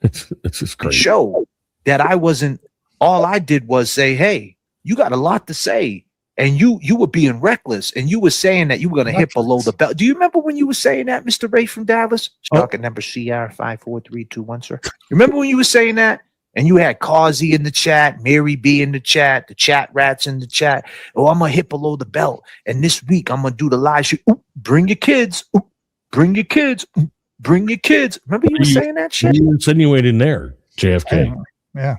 It's just crazy. show that I wasn't, all I did was say, hey, you got a lot to say. And you were being reckless, and you were saying that you were going to hit below the belt. Do you remember when you were saying that, Mr. Ray from Dallas? Stock number CR54321, sir. Remember when you were saying that? And you had Causey in the chat, Mary B in the chat, the chat rats in the chat. Oh, I'm going to hit below the belt. And this week, I'm going to do the live shoot. Ooh, bring your kids. Ooh, bring your kids. Ooh, bring your kids. Remember you were saying that shit? You insinuating there, JFK. Yeah.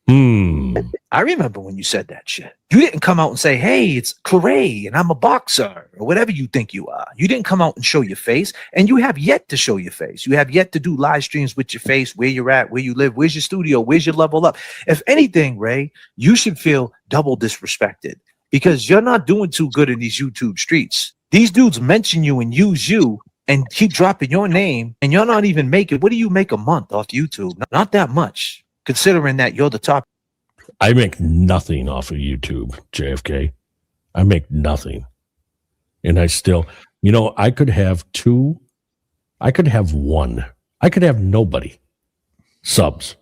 I remember when you said that shit. You didn't come out and say, hey, it's Claray and I'm a boxer or whatever you think you are. You didn't come out and show your face, and you have yet to show your face. You have yet to do live streams with your face, where you're at, where you live, where's your studio, where's your level up. If anything, Ray, you should feel double disrespected because you're not doing too good in these YouTube streets. These dudes mention you and use you and keep dropping your name, and you're not even making, what do you make a month off YouTube? Not that much, considering that you're the top. I make nothing off of YouTube, JFK. I make nothing. And I still, you know, I could have two, I could have one, I could have nobody subs.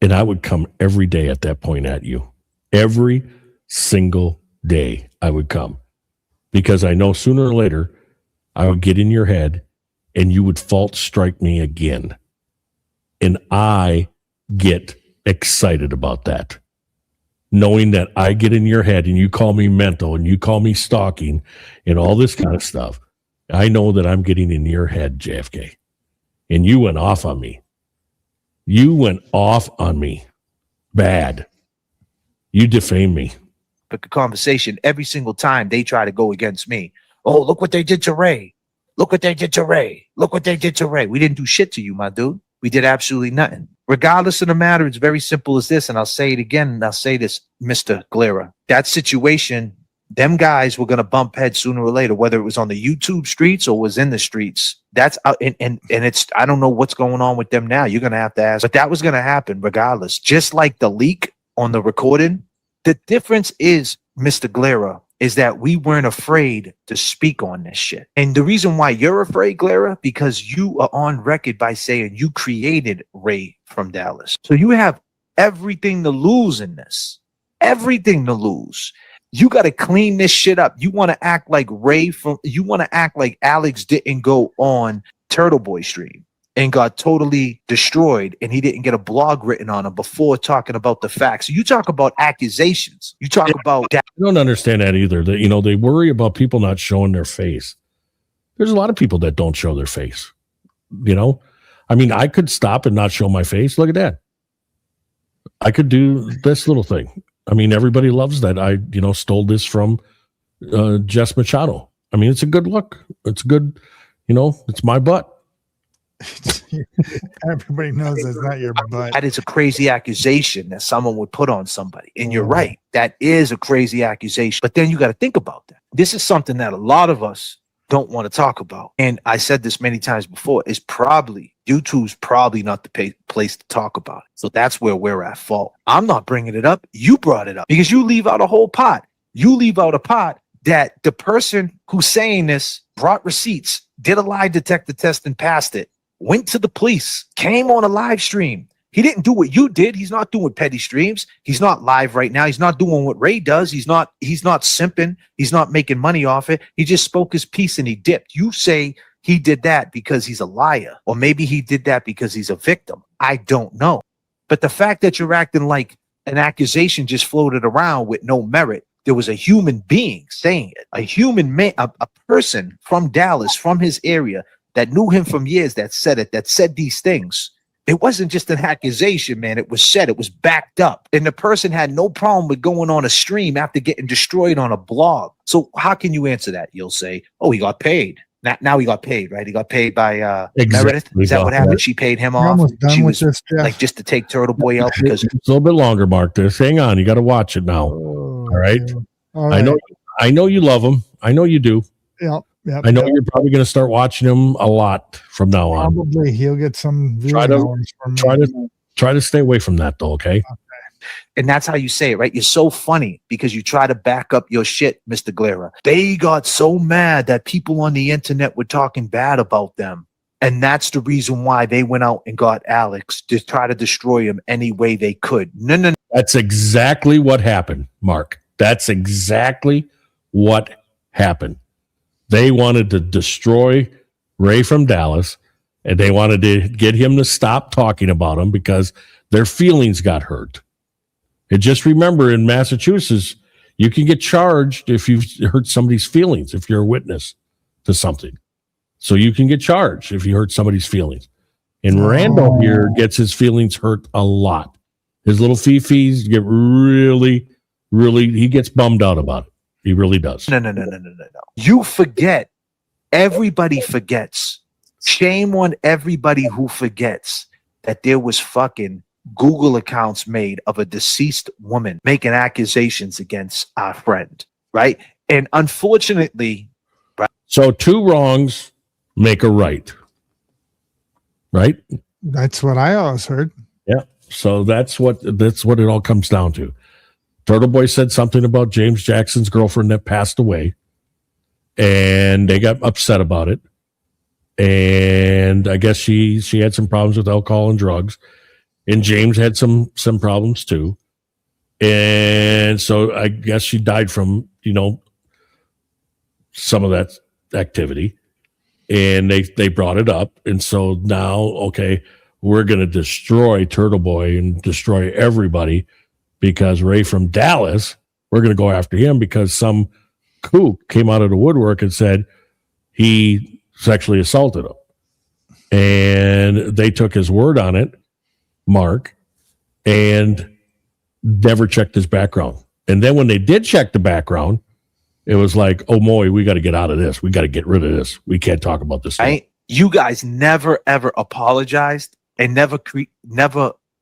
And I would come every day at that point at you. Every single day I would come. Because I know sooner or later I would get in your head and you would fault strike me again. And I get excited about that, knowing that I get in your head and you call me mental and you call me stalking and all this kind of stuff. I know that I'm getting in your head, JFK, and you went off on me. You went off on me bad. You defamed me. A conversation every single time they try to go against me. Oh, look what they did to Ray. Look what they did to Ray. Look what they did to Ray. We didn't do shit to you, my dude. We did absolutely nothing. Regardless of the matter, it's very simple as this, and I'll say it again, and I'll say this, Mr. Glera. That situation, them guys were going to bump heads sooner or later, whether it was on the YouTube streets or was in the streets. That's and it's, I don't know what's going on with them now. You're going to have to ask, but that was going to happen regardless. Just like the leak on the recording, the difference is, Mr. Glera, is that we weren't afraid to speak on this shit. And the reason why you're afraid, Glera, because you are on record by saying you created Ray from Dallas. So you have everything to lose in this. Everything to lose. You got to clean this shit up. You want to act like you want to act like Alex didn't go on Turtle Boy stream and got totally destroyed, and he didn't get a blog written on him before talking about the facts. You talk about accusations. You talk about that. I don't understand that either. That, you know, they worry about people not showing their face. There's a lot of people that don't show their face. You know, I mean, I could stop and not show my face. Look at that. I could do this little thing. I mean, everybody loves that. I, you know, stole this from Jess Machado. I mean, it's a good look. It's good. You know, it's my butt. Everybody knows that's not your butt. That is a crazy accusation that someone would put on somebody. And you're right. That is a crazy accusation. But then you got to think about that. This is something that a lot of us don't want to talk about. And I said this many times before, is probably, YouTube's probably not the place to talk about it. So that's where we're at fault. I'm not bringing it up. You brought it up because you leave out a whole pot. You leave out a pot that the person who's saying this brought receipts, did a lie detector test and passed it, went to the police, came on a live stream. He didn't do what you did. He's not doing petty streams. He's not live right now. He's not doing what Ray does. He's not simping. He's not making money off it. He just spoke his piece and he dipped. You say he did that because he's a liar, or maybe he did that because he's a victim. I don't know. But the fact that you're acting like an accusation just floated around with no merit. There was a human being saying it, a human man, a person from Dallas, from his area that knew him from years that said these things. It wasn't just an accusation, man. It was said, it was backed up. And the person had no problem with going on a stream after getting destroyed on a blog. So how can you answer that? You'll say, oh, he got paid. Now he got paid, right? He got paid by Meredith. Is that what happened? She paid him off. She was like just to take Turtle Boy out because it's a little bit longer, Mark. Just hang on. You got to watch it now. All right. I know you love him. I know you do. Yep. I know you're probably going to start watching him a lot from now on. Probably he'll get some. Try to stay away from that, though. Okay. And that's how you say it, right? You're so funny because you try to back up your shit, Mr. Glera. They got so mad that people on the internet were talking bad about them. And that's the reason why they went out and got Alex to try to destroy him any way they could. No. That's exactly what happened, Mark. That's exactly what happened. They wanted to destroy Ray from Dallas, and they wanted to get him to stop talking about him because their feelings got hurt. And just remember, in Massachusetts, you can get charged if you've hurt somebody's feelings, if you're a witness to something. So you can get charged if you hurt somebody's feelings. And Randall here gets his feelings hurt a lot. His little fifis get really, he gets bummed out about it. He really does. No. You forget. Everybody forgets. Shame on everybody who forgets that there was fucking Google accounts made of a deceased woman making accusations against our friend, right? And unfortunately, right? So two wrongs make a right, right? That's what I always heard. Yeah. So that's what it all comes down to. Turtle Boy said something about James Jackson's girlfriend that passed away, and they got upset about it. And I guess she had some problems with alcohol and drugs, and James had some problems too. And so I guess she died from, some of that activity, and they brought it up. And so now, okay, we're going to destroy Turtle Boy and destroy everybody because Ray from Dallas, we're going to go after him because some kook came out of the woodwork and said he sexually assaulted him. And they took his word on it, Mark, and never checked his background. And then when they did check the background, it was like, oh, Moy, we got to get out of this. We got to get rid of this. We can't talk about this. You guys never, ever apologized and never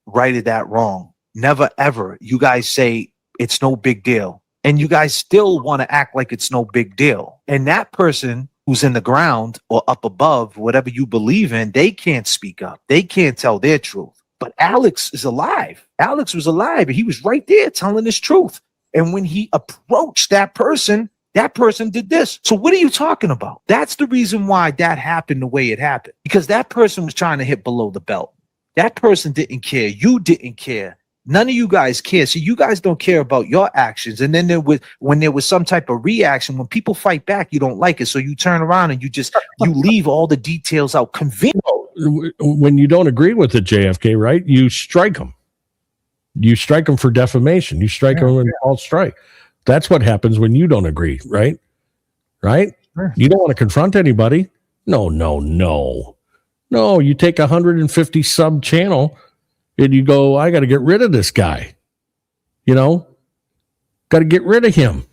righted that wrong. Never, ever. You guys say it's no big deal. And you guys still want to act like it's no big deal. And that person who's in the ground or up above, whatever you believe in, they can't speak up. They can't tell their truth. But Alex is alive. Alex was alive. And he was right there telling his truth. And when he approached that person did this. So what are you talking about? That's the reason why that happened the way it happened. Because that person was trying to hit below the belt. That person didn't care. You didn't care. None of you guys care. So you guys don't care about your actions. And then when there was some type of reaction, when people fight back, you don't like it. So you turn around and you leave all the details out. When you don't agree with it, JFK, right? You strike them. You strike them for defamation. You strike them in false strike. That's what happens when you don't agree, right? Right? Sure. You don't want to confront anybody. No. You take 150 sub channel and you go, I got to get rid of this guy. Got to get rid of him.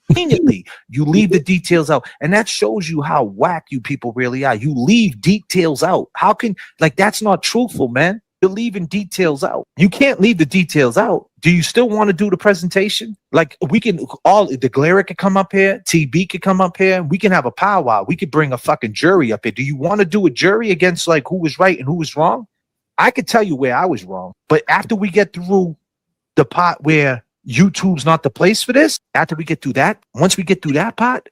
Conveniently, you leave the details out. And that shows you how whack you people really are. You leave details out. How can, that's not truthful, man. You're leaving details out. You can't leave the details out. Do you still want to do the presentation? We can the Glera could come up here. TB could come up here. We can have a powwow. We could bring a fucking jury up here. Do you want to do a jury against who was right and who was wrong? I could tell you where I was wrong. But after we get through the part where YouTube's not the place for this, after we get through that, once we get through that part,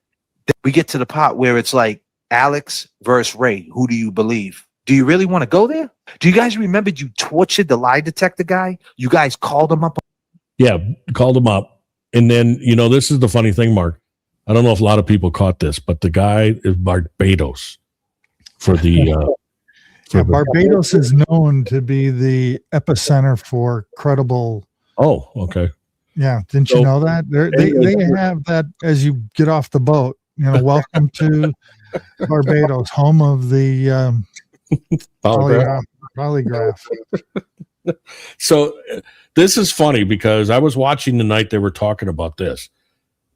then we get to the part where it's like Alex versus Ray. Who do you believe? Do you really want to go there? Do you guys remember you tortured the lie detector guy? You guys called him up? Yeah, called him up. And then, this is the funny thing, Mark. I don't know if a lot of people caught this, but the guy is Barbados for the... Barbados is known to be the epicenter for credible Oh, okay. Yeah, didn't you So- know that? They have that as you get off the boat. You know, welcome to Barbados, home of the Polygraph. polygraph. So this is funny because I was watching the night they were talking about this,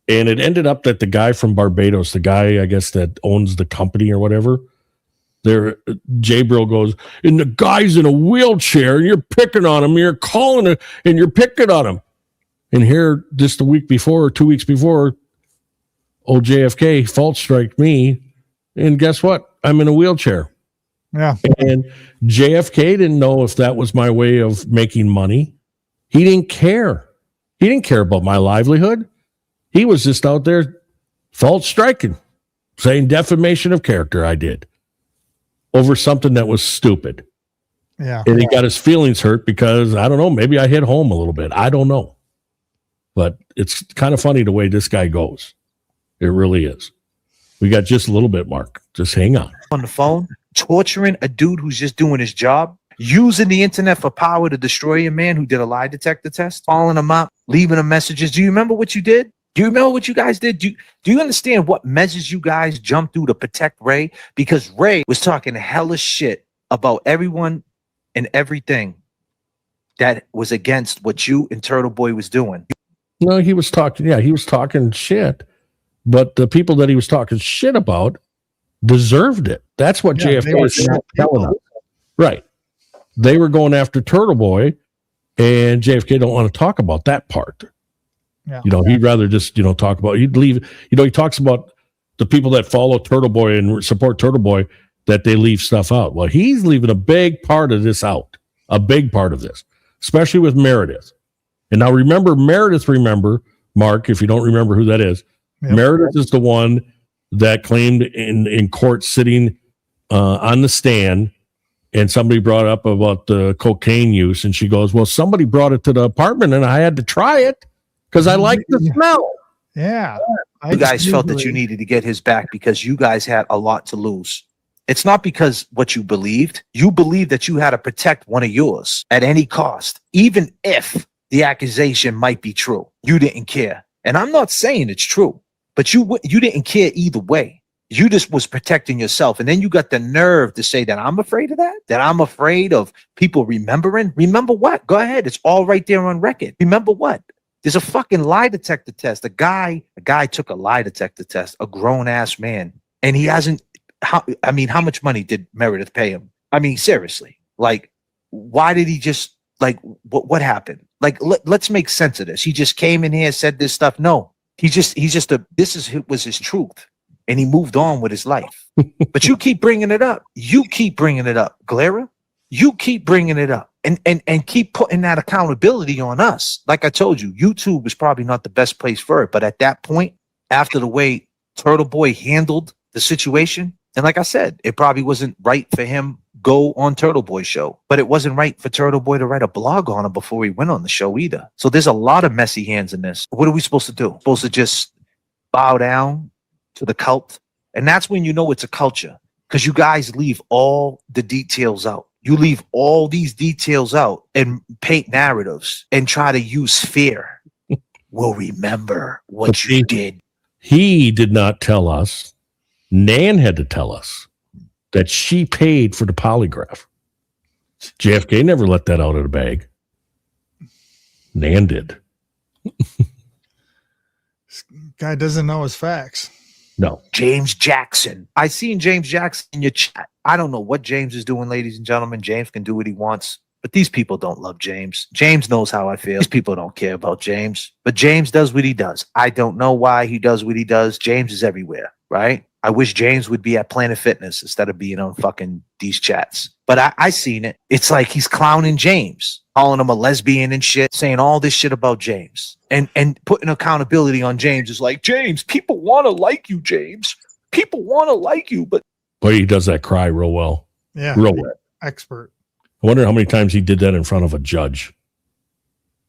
and it ended up that the guy from Barbados, the guy I guess that owns the company or whatever, there Jabril goes, and the guy's in a wheelchair, and you're picking on him, you're calling it, and you're picking on him. And here, just a week before or 2 weeks before, old JFK fault strike me, and guess what? I'm in a wheelchair. Yeah. And JFK didn't know if that was my way of making money. He didn't care. He didn't care about my livelihood. He was just out there fault striking, saying defamation of character I did over something that was stupid. Yeah. And he got his feelings hurt because, I don't know, maybe I hit home a little bit. I don't know. But it's kind of funny the way this guy goes. It really is. We got just a little bit, Mark. Just hang on. On the phone, torturing a dude who's just doing his job, using the internet for power to destroy a man who did a lie detector test, calling him up, leaving him messages. Do you remember what you did? Do you remember what you guys did? Do you understand what measures you guys jumped through to protect Ray? Because Ray was talking hellish shit about everyone and everything that was against what you and Turtle Boy was doing. No, he was talking. Yeah, he was talking shit. But the people that he was talking shit about deserved it. That's what Yeah, they JFK were was shit telling us. Right. They were going after Turtle Boy, and JFK don't want to talk about that part. Yeah. You know, he'd rather just, talk about, he'd leave, he talks about the people that follow Turtle Boy and support Turtle Boy, that they leave stuff out. Well, he's leaving a big part of this out, a big part of this, especially with Meredith. And now remember, Mark, if you don't remember who that is, Yep. Meredith is the one that claimed in court sitting on the stand, and somebody brought up about the cocaine use, and she goes, well, somebody brought it to the apartment and I had to try it because I like the smell. Yeah. You guys felt that you needed to get his back because you guys had a lot to lose. It's not because what you believed. You believed that you had to protect one of yours at any cost, even if the accusation might be true. You didn't care. And I'm not saying it's true, but you didn't care either way. You just was protecting yourself. And then you got the nerve to say that I'm afraid of that I'm afraid of people remembering. Remember what? Go ahead. It's all right there on record. Remember what? There's a fucking lie detector test. A guy took a lie detector test, a grown ass man. And he hasn't, how much money did Meredith pay him? I mean, seriously, like, why did he just, like, what happened? Like, let's make sense of this. He just came in here, said this stuff. No, this was his truth. And he moved on with his life. But you keep bringing it up. You keep bringing it up, Glera. You keep bringing it up and keep putting that accountability on us. Like I told you, YouTube was probably not the best place for it. But at that point, after the way Turtle Boy handled the situation, and like I said, it probably wasn't right for him go on Turtle Boy's show, but it wasn't right for Turtle Boy to write a blog on him before he went on the show either. So there's a lot of messy hands in this. What are we supposed to do? Supposed to just bow down to the cult? And that's when you know it's a culture, because you guys leave all the details out. You leave all these details out and paint narratives and try to use fear. We'll remember what you did. He did not tell us. Nan had to tell us that she paid for the polygraph. JFK never let that out of the bag. Nan did. This guy doesn't know his facts. No. James Jackson. I seen James Jackson in your chat. I don't know what James is doing, ladies and gentlemen. James can do what he wants, but these people don't love James. James knows how I feel. These people don't care about James, but James does what he does. I don't know why he does what he does. James is everywhere, right? I wish James would be at Planet Fitness instead of being on fucking these chats. But I seen it. It's like he's clowning James, calling him a lesbian and shit, saying all this shit about James. And putting accountability on James is like, James, people want to like you, James. People want to like you, but Boy, he does that cry real well. Yeah. Real well. Expert. I wonder how many times he did that in front of a judge.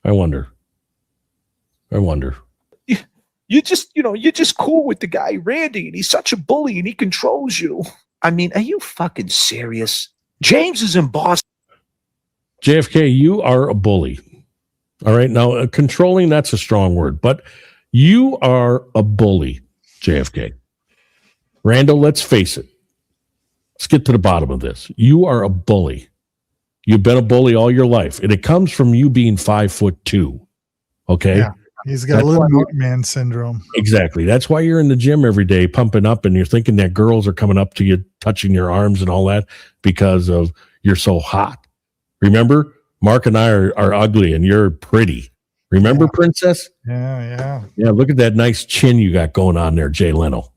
I wonder. you're just cool with the guy, Randy, and he's such a bully and he controls you. I mean, are you fucking serious? James is in Boston. JFK, you are a bully. All right. Now, controlling, that's a strong word, but you are a bully, JFK. Randall, let's face it. Let's get to the bottom of this. You are a bully. You've been a bully all your life, and it comes from you being 5'2". Okay. Yeah. He's got That's a little why- man syndrome. Exactly. That's why you're in the gym every day, pumping up, and you're thinking that girls are coming up to you, touching your arms and all that because of you're so hot. Remember, Mark and I are ugly, and you're pretty. Remember, Yeah. Princess? Yeah. Yeah. Look at that nice chin you got going on there, Jay Leno.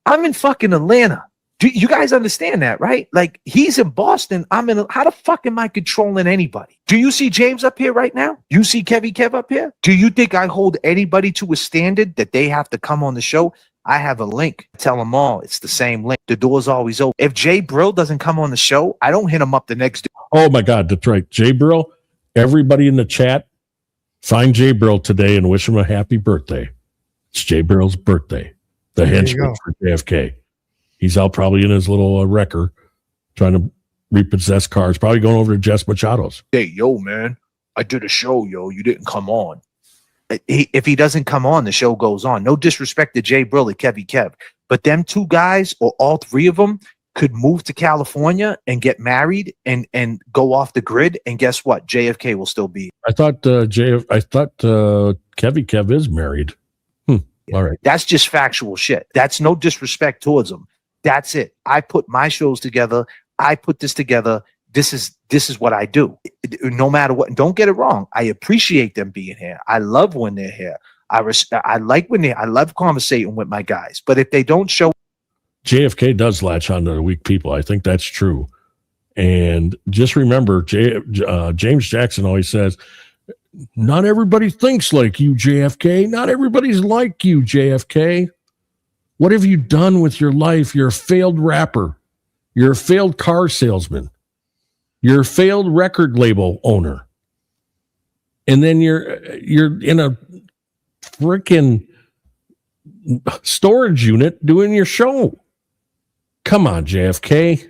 I'm in fucking Atlanta. Do you guys understand that, right? Like, he's in Boston. I'm in. How the fuck am I controlling anybody? Do you see James up here right now? You see Kev up here? Do you think I hold anybody to a standard that they have to come on the show? I have a link. Tell them all it's the same link. The door's always open. If Jay Brill doesn't come on the show, I don't hit him up the next day. Oh my God, that's right. Jay Brill, everybody in the chat, find Jay Brill today and wish him a happy birthday. It's Jay Brill's birthday. The There you henchman go. for JFK. He's out probably in his little wrecker trying to repossess cars, probably going over to Jess Machado's. Hey, yo, man, I did a show, yo. You didn't come on. If he doesn't come on, the show goes on. No disrespect to Jay Brill and Kev, but them two guys, or all three of them, could move to California and get married and go off the grid. And guess what? JFK will still be. I thought Kev is married. All right. That's just factual shit. That's no disrespect towards him. That's it. I put my shows together. I put this together. This is what I do. No matter what. Don't get it wrong. I appreciate them being here. I love when they're here. I love conversating with my guys. But if they don't show, JFK does latch on to the weak people. I think that's true. And just remember, James Jackson always says, not everybody thinks like you, JFK. Not everybody's like you, JFK. What have you done with your life? You're a failed rapper. You're a failed car salesman. You're a failed record label owner. And then you're in a freaking storage unit doing your show. Come on, JFK.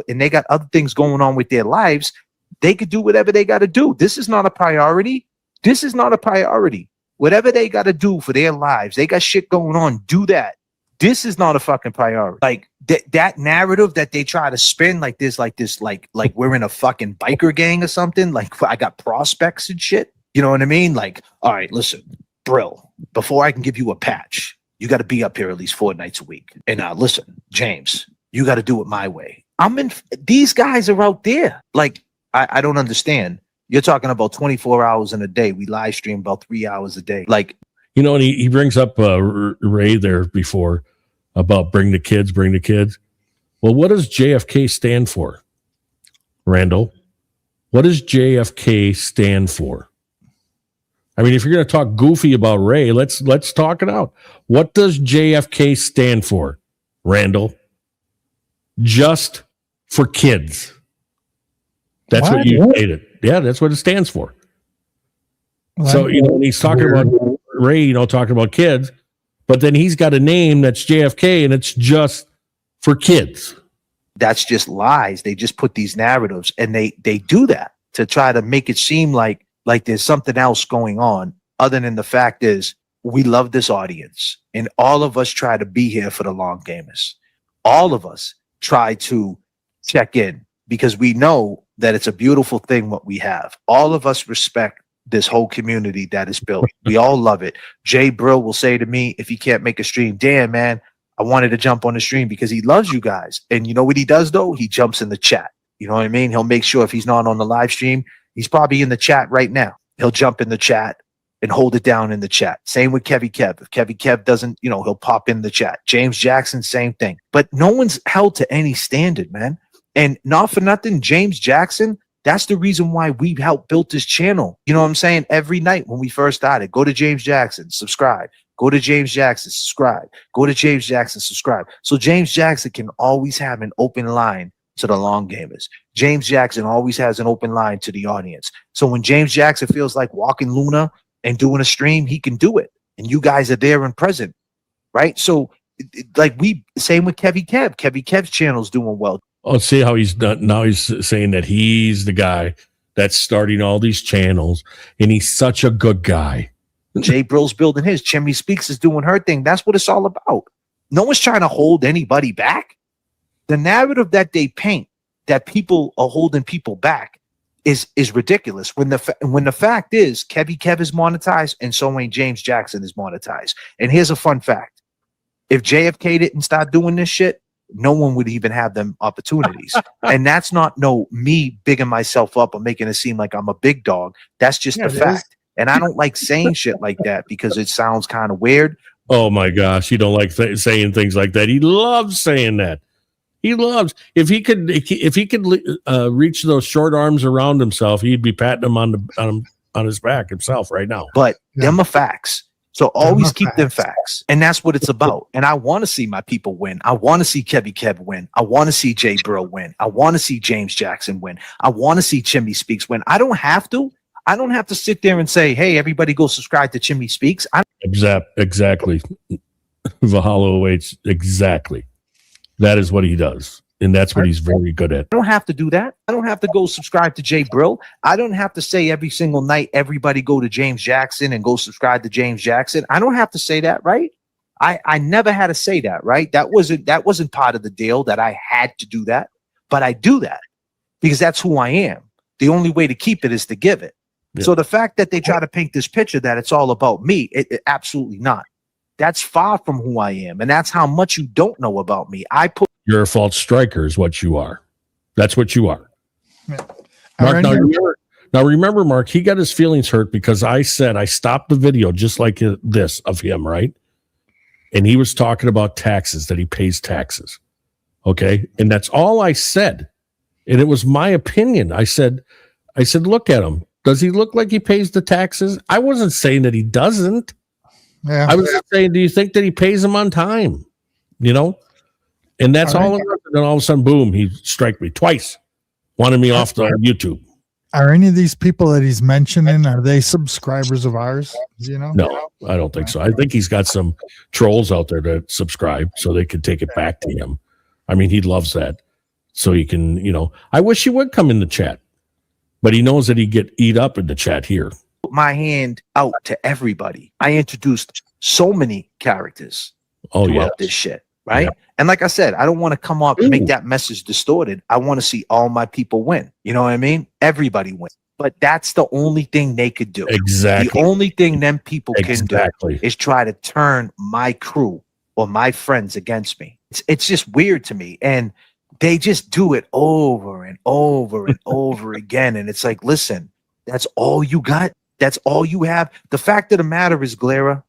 and they got other things going on with their lives, they could do whatever they got to do. This is not a priority. This is not a priority. Whatever they got to do for their lives, they got shit going on. Do that. This is not a fucking priority. Like that narrative that they try to spin like we're in a fucking biker gang or something. Like I got prospects and shit. You know what I mean? Like, all right, listen, Brill, before I can give you a patch, you got to be up here at least 4 nights a week. And listen, James, you got to do it my way. These guys are out there. Like, I don't understand. You're talking about 24 hours in a day. We live stream about 3 hours a day. Like, you know, and he brings up Ray there before about bring the kids. Well, what does JFK stand for? Randall, what does JFK stand for? I mean, if you're going to talk goofy about Ray, let's talk it out. What does JFK stand for, Randall? Just for kids. That's what you stated. Yeah, that's what it stands for. Well, So, you know, when he's talking about Ray, you know, talking about kids, but then he's got a name that's JFK and it's just for kids. that's just lies. They just put these narratives and they do that to try to make it seem like there's something else going on other than the fact is we love this audience and all of us try to be here for the long gamers. All of us try to check in because we know that it's a beautiful thing what we have. All of us respect this whole community that is built. We all love it. Jay Brill will say to me, if he can't make a stream, damn, man, I wanted to jump on the stream because he loves you guys. And you know what he does, though? He jumps in the chat. You know what I mean? He'll make sure if he's not on the live stream, he's probably in the chat right now. He'll jump in the chat and hold it down in the chat. Same with Kev. If Kev doesn't, you know, he'll pop in the chat. James Jackson, same thing. But no one's held to any standard, man. And not for nothing, James Jackson, that's the reason why we helped build this channel. You know what I'm saying? Every night when we first started, go to James Jackson, subscribe. Go to James Jackson, subscribe. Go to James Jackson, subscribe. So James Jackson can always have an open line to the long gamers. James Jackson always has an open line to the audience. So when James Jackson feels like walking Luna and doing a stream, he can do it. And you guys are there and present, right? So like same with Kev. Kev's channel's doing well. Oh, see how he's done now. He's saying that he's the guy that's starting all these channels, and he's such a good guy. Jay Brill's building his. Chimney Speaks is doing her thing. That's what it's all about. No one's trying to hold anybody back. The narrative that they paint, that people are holding people back, is ridiculous. When the fact is, Kevy Kev is monetized, and so ain't James Jackson is monetized. And here's a fun fact: if JFK didn't start doing this shit, no one would even have them opportunities. And that's not me bigging myself up or making it seem like I'm a big dog. That's just the fact. And I don't like saying shit like that because it sounds kind of weird. Oh my gosh, you don't like saying things like that. He loves saying that. He loves, if he could reach those short arms around himself, he'd be patting him on his back himself right now. But them are facts. So always keep them facts. And that's what it's about. And I want to see my people win. I want to see Kevy Kev win. I want to see Jay Brill win. I want to see James Jackson win. I want to see Chimney Speaks win. I don't have to sit there and say, hey, everybody go subscribe to Chimney Speaks. Exactly. Valhalla awaits. Exactly. That is what he does. And that's what he's very good at. I don't have to do that. I don't have to go subscribe to Jay Brill. I don't have to say every single night, everybody go to James Jackson and go subscribe to James Jackson. I don't have to say that, right? I never had to say that, right? That wasn't part of the deal that I had to do that. But I do that because that's who I am. The only way to keep it is to give it. Yeah. So the fact that they try to paint this picture that it's all about me, it absolutely not. That's far from who I am. And that's how much you don't know about me. You're a false striker is what you are. That's what you are. Yeah. Mark, now remember, Mark, he got his feelings hurt because I said I stopped the video just like this of him, right? And he was talking about taxes, that he pays taxes. Okay? And that's all I said. And it was my opinion. I said, look at him. Does he look like he pays the taxes? I wasn't saying that he doesn't. Yeah. I was just saying, do you think that he pays them on time? You know? And that's all. And then all of a sudden, boom, he striked me twice. Wanted me off the YouTube. Are any of these people that he's mentioning, are they subscribers of ours? You know? No, I don't think so. I think he's got some trolls out there that subscribe so they could take it back to him. I mean, he loves that. So he can, I wish he would come in the chat. But he knows that he'd get eat up in the chat here. Put my hand out to everybody. I introduced so many characters throughout this shit, right? Yeah. And like I said, I don't want to come up and make that message distorted. I want to see all my people win. You know what I mean? Everybody win. But that's the only thing they could do. Exactly. The only thing them people can do is try to turn my crew or my friends against me. It's just weird to me. And they just do it over and over and over again. And it's like, listen, that's all you got. That's all you have. The fact of the matter is, Glera,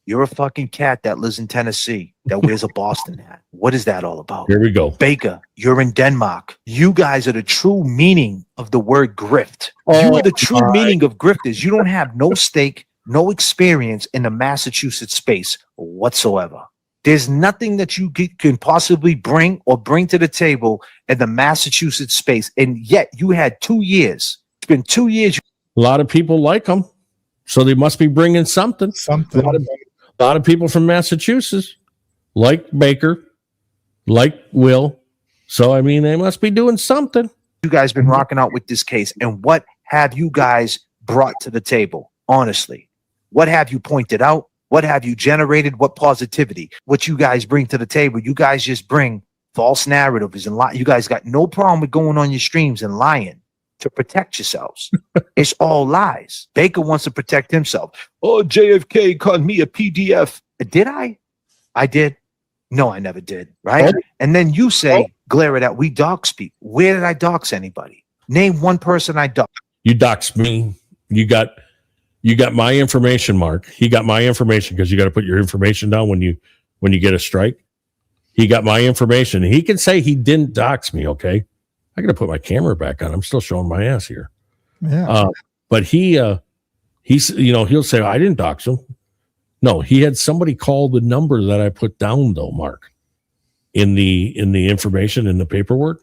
you're a fucking cat that lives in Tennessee that wears a Boston hat. What is that all about? Here we go. Baker, you're in Denmark. You guys are the true meaning of the word grift. You are the true meaning of grifters. You don't have no stake, no experience in the Massachusetts space whatsoever. There's nothing that you can possibly bring to the table in the Massachusetts space. And yet you had 2 years. It's been 2 years. A lot of people like them. So they must be bringing something. A lot of people from Massachusetts like Baker, like Will. So, I mean, they must be doing something. You guys been rocking out with this case. And what have you guys brought to the table? Honestly, what have you pointed out? What have you generated? What positivity? What you guys bring to the table? You guys just bring false narratives and lie. You guys got no problem with going on your streams and lying to protect yourselves. It's all lies. Baker wants to protect himself. Oh, JFK called me a PDF. Did I? I did. No, I never did. Right? And then you say, Glera, that we dox people. Where did I dox anybody? Name one person I doxed. You doxed me. You got my information, Mark. He got my information because you got to put your information down when you get a strike. He got my information. He can say he didn't dox me, okay? I got to put my camera back on. I'm still showing my ass here. Yeah. But he'll say, I didn't dox him. No, he had somebody call the number that I put down though, Mark, in the information, in the paperwork.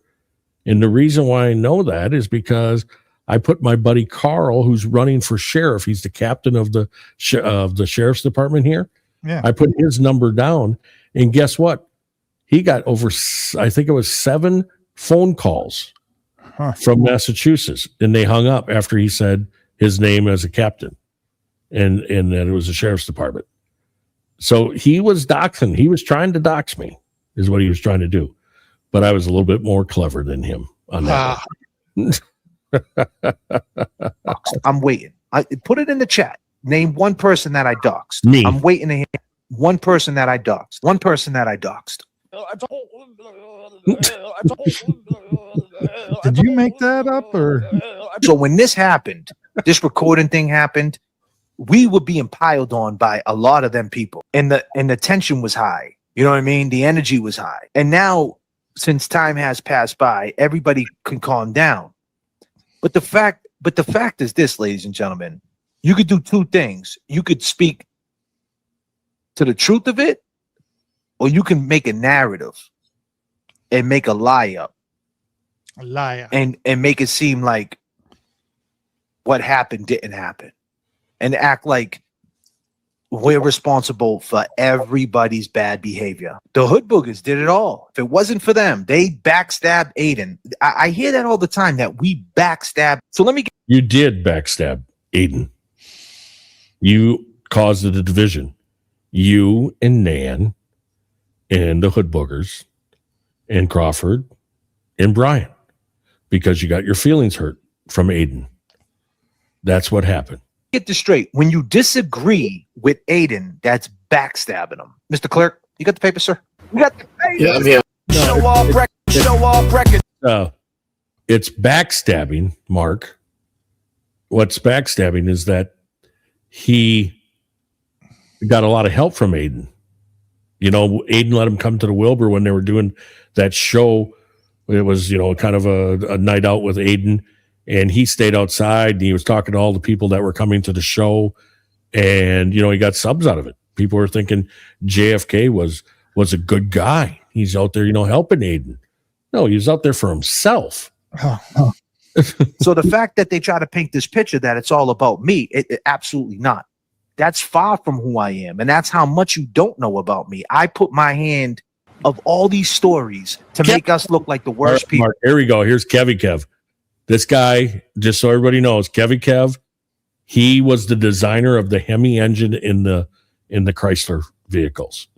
And the reason why I know that is because I put my buddy Carl, who's running for sheriff. He's the captain of the sheriff's department here. Yeah. I put his number down, and guess what? He got over, I think it was 7 phone calls from Massachusetts, and they hung up after he said his name as a captain, and that it was a sheriff's department. So he was doxing. He was trying to dox me, is what he was trying to do. But I was a little bit more clever than him on that. I'm waiting. Put it in the chat. Name one person that I doxed. Me. I'm waiting to hear one person that I doxed. One person that I doxed. Did you make that up, or? So when this happened, this recording thing happened, we were being piled on by a lot of them people, and the tension was high. You know what I mean? The energy was high. And now, since time has passed by, everybody can calm down. But the fact is this, ladies and gentlemen, you could do two things. You could speak to the truth of it, or you can make a narrative and make a lie up. A liar. And make it seem like what happened didn't happen. And act like we're responsible for everybody's bad behavior. The Hood Boogers did it all. If it wasn't for them, they backstabbed Aiden. I hear that all the time, that we backstabbed. So let me get— You did backstab Aiden. You caused the division. You and Nan and the Hood Boogers and Crawford and Brian, because you got your feelings hurt from Aiden. That's what happened. Get this straight. When you disagree with Aiden, that's backstabbing him. Mr. Clerk, you got the paper, sir? You got the paper. Yeah, I'm here. Show off record. Show off record. It's backstabbing, Mark. What's backstabbing is that he got a lot of help from Aiden. You know, Aiden let him come to the Wilbur when they were doing that show. It was, kind of a night out with Aiden. And he stayed outside and he was talking to all the people that were coming to the show. And, he got subs out of it. People were thinking JFK was a good guy. He's out there, helping Aiden. No, he was out there for himself. So the fact that they try to paint this picture that it's all about me, it absolutely not. That's far from who I am. And that's how much you don't know about me. I put my hand of all these stories to make us look like the worst people. Mark, here we go. Here's Kevy Kev. This guy, just so everybody knows, Kevy Kev, he was the designer of the Hemi engine in the Chrysler vehicles.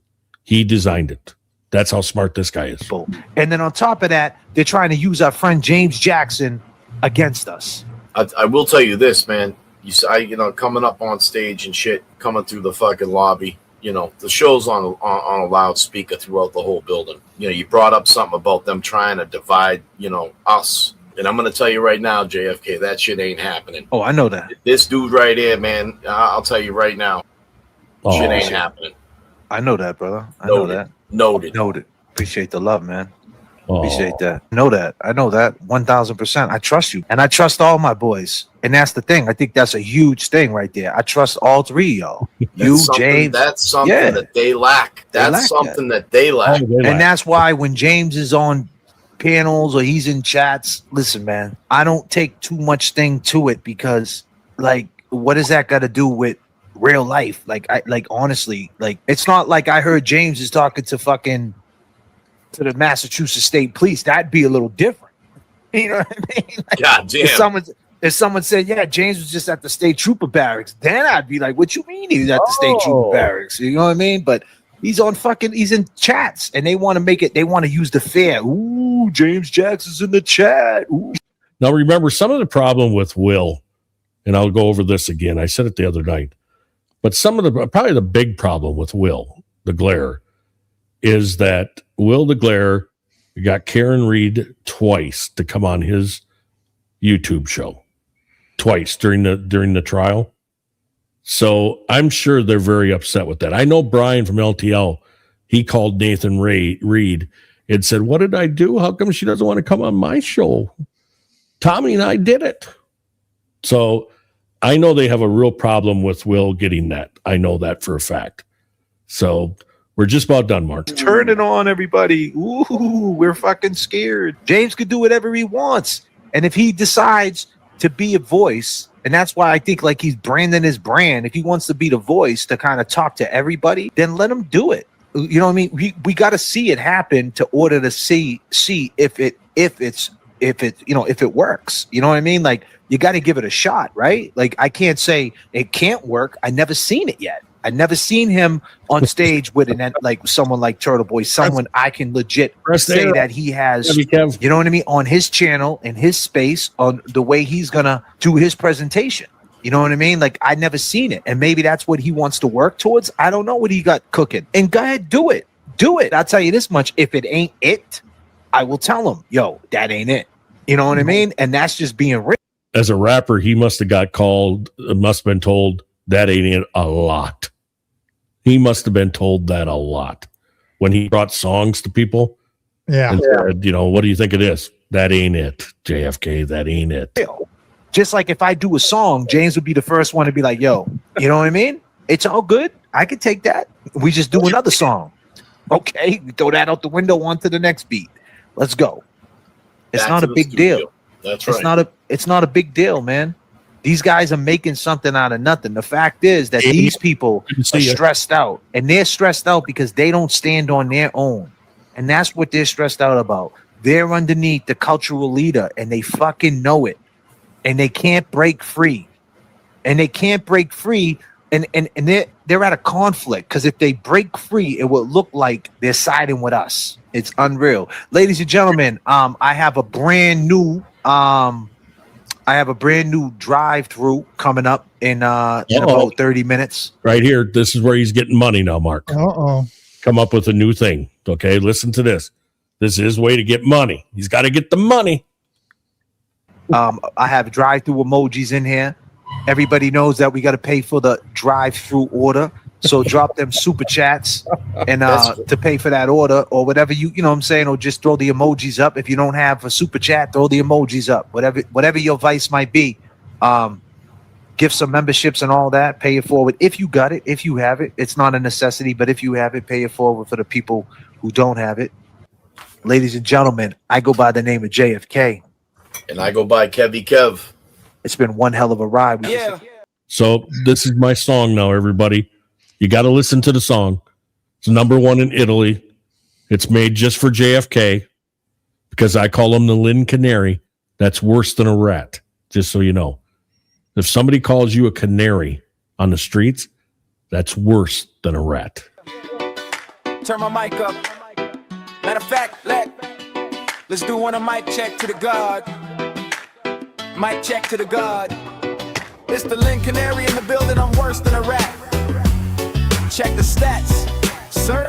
He designed it. That's how smart this guy is. And then on top of that, they're trying to use our friend James Jackson against us. I will tell you this, man. Coming up on stage and shit, coming through the fucking lobby. The show's on a loudspeaker throughout the whole building. You brought up something about them trying to divide, us. And I'm going to tell you right now, JFK, that shit ain't happening. Oh, I know that. This dude right here, man, I'll tell you right now, shit ain't happening. I know that, brother. I know that. Noted. Appreciate the love, man. Appreciate that. I know that 1,000%. I trust you. And I trust all my boys. And that's the thing. I think that's a huge thing right there. I trust all three of y'all. You, James. That's something that they lack. That's something that they lack. And that's why when James is on panels or he's in chats, listen, man, I don't take too much thing to it, because what does that got to do with real life? Honestly, it's not like I heard James is talking to the Massachusetts State Police. That'd be a little different. You know what I mean? God damn. If someone said, yeah, James was just at the state trooper barracks, then I'd be like, what you mean he was at the state trooper barracks? You know what I mean? But he's in chats, and they want to use the fair. Ooh, James Jackson's in the chat. Ooh. Now, remember, some of the problem with Will, and I'll go over this again. I said it the other night, but probably the big problem with Will the Glare is that Will the Glare got Karen Reed twice to come on his YouTube show, twice during the trial. So I'm sure they're very upset with that. I know Brian from LTL, he called Nathan Reed and said, what did I do? How come she doesn't want to come on my show? Tommy and I did it. So I know they have a real problem with Will getting that. I know that for a fact. So we're just about done, Mark. Turn it on, everybody. Ooh, we're fucking scared. James could do whatever he wants. And if he decides to be a voice, and that's why I think he's branding his brand. If he wants to be the voice to kind of talk to everybody, then let him do it. You know what I mean? We got to see it happen to order to see if it's if it works. You know what I mean? Like, you got to give it a shot, right? Like, I can't say it can't work. I never seen it yet. I never seen him on stage with like someone like Turtle Boy, someone I can legit say that he has, you know what I mean, on his channel, in his space, on the way he's gonna do his presentation. You know what I mean? Like, I never seen it, and maybe that's what he wants to work towards. I don't know what he got cooking. And go ahead, do it. I'll tell you this much: if it ain't it, I will tell him, yo, that ain't it. You know what I mean? And that's just being real. As a rapper, he must have got called, must have been told that ain't it a lot. He must have been told that a lot when he brought songs to people. Yeah. And said, you know, what do you think of this? That ain't it, JFK. That ain't it. Just like if I do a song, James would be the first one to be like, yo, you know what I mean? It's all good. I could take that. We just do another song. Okay, we throw that out the window onto the next beat. Let's go. It's not a big deal. That's right. It's not a big deal, man. These guys are making something out of nothing. The fact is that these people are stressed out, and they're stressed out because they don't stand on their own. And that's what they're stressed out about. They're underneath the cultural leader, and they fucking know it. And they can't break free. And they're at a conflict, because if they break free, it will look like they're siding with us. It's unreal. Ladies and gentlemen, I have a brand new drive-through coming up in about 30 minutes. Right here. This is where he's getting money now, Mark. Uh-oh. Come up with a new thing. Okay, listen to this. This is his way to get money. He's got to get the money. I have drive-through emojis in here. Everybody knows that we got to pay for the drive-through order. So drop them super chats and to pay for that order, or whatever you know what I'm saying, or just throw the emojis up. If you don't have a super chat, throw the emojis up. Whatever your vice might be. Give some memberships and all that. Pay it forward if you got it. If you have it, it's not a necessity, but if you have it, pay it forward for the people who don't have it. Ladies and gentlemen, I go by the name of JFK. And I go by Kevy Kev. It's been one hell of a ride. So this is my song now, everybody. You got to listen to the song. It's #1 in Italy. It's made just for JFK because I call him the Lynn Canary. That's worse than a rat, just so you know. If somebody calls you a canary on the streets, that's worse than a rat. Turn my mic up. Matter of fact, let's do one a mic check to the God. Mic check to the God. It's the Lynn Canary in the building. I'm worse than a rat. Check the stats, sir.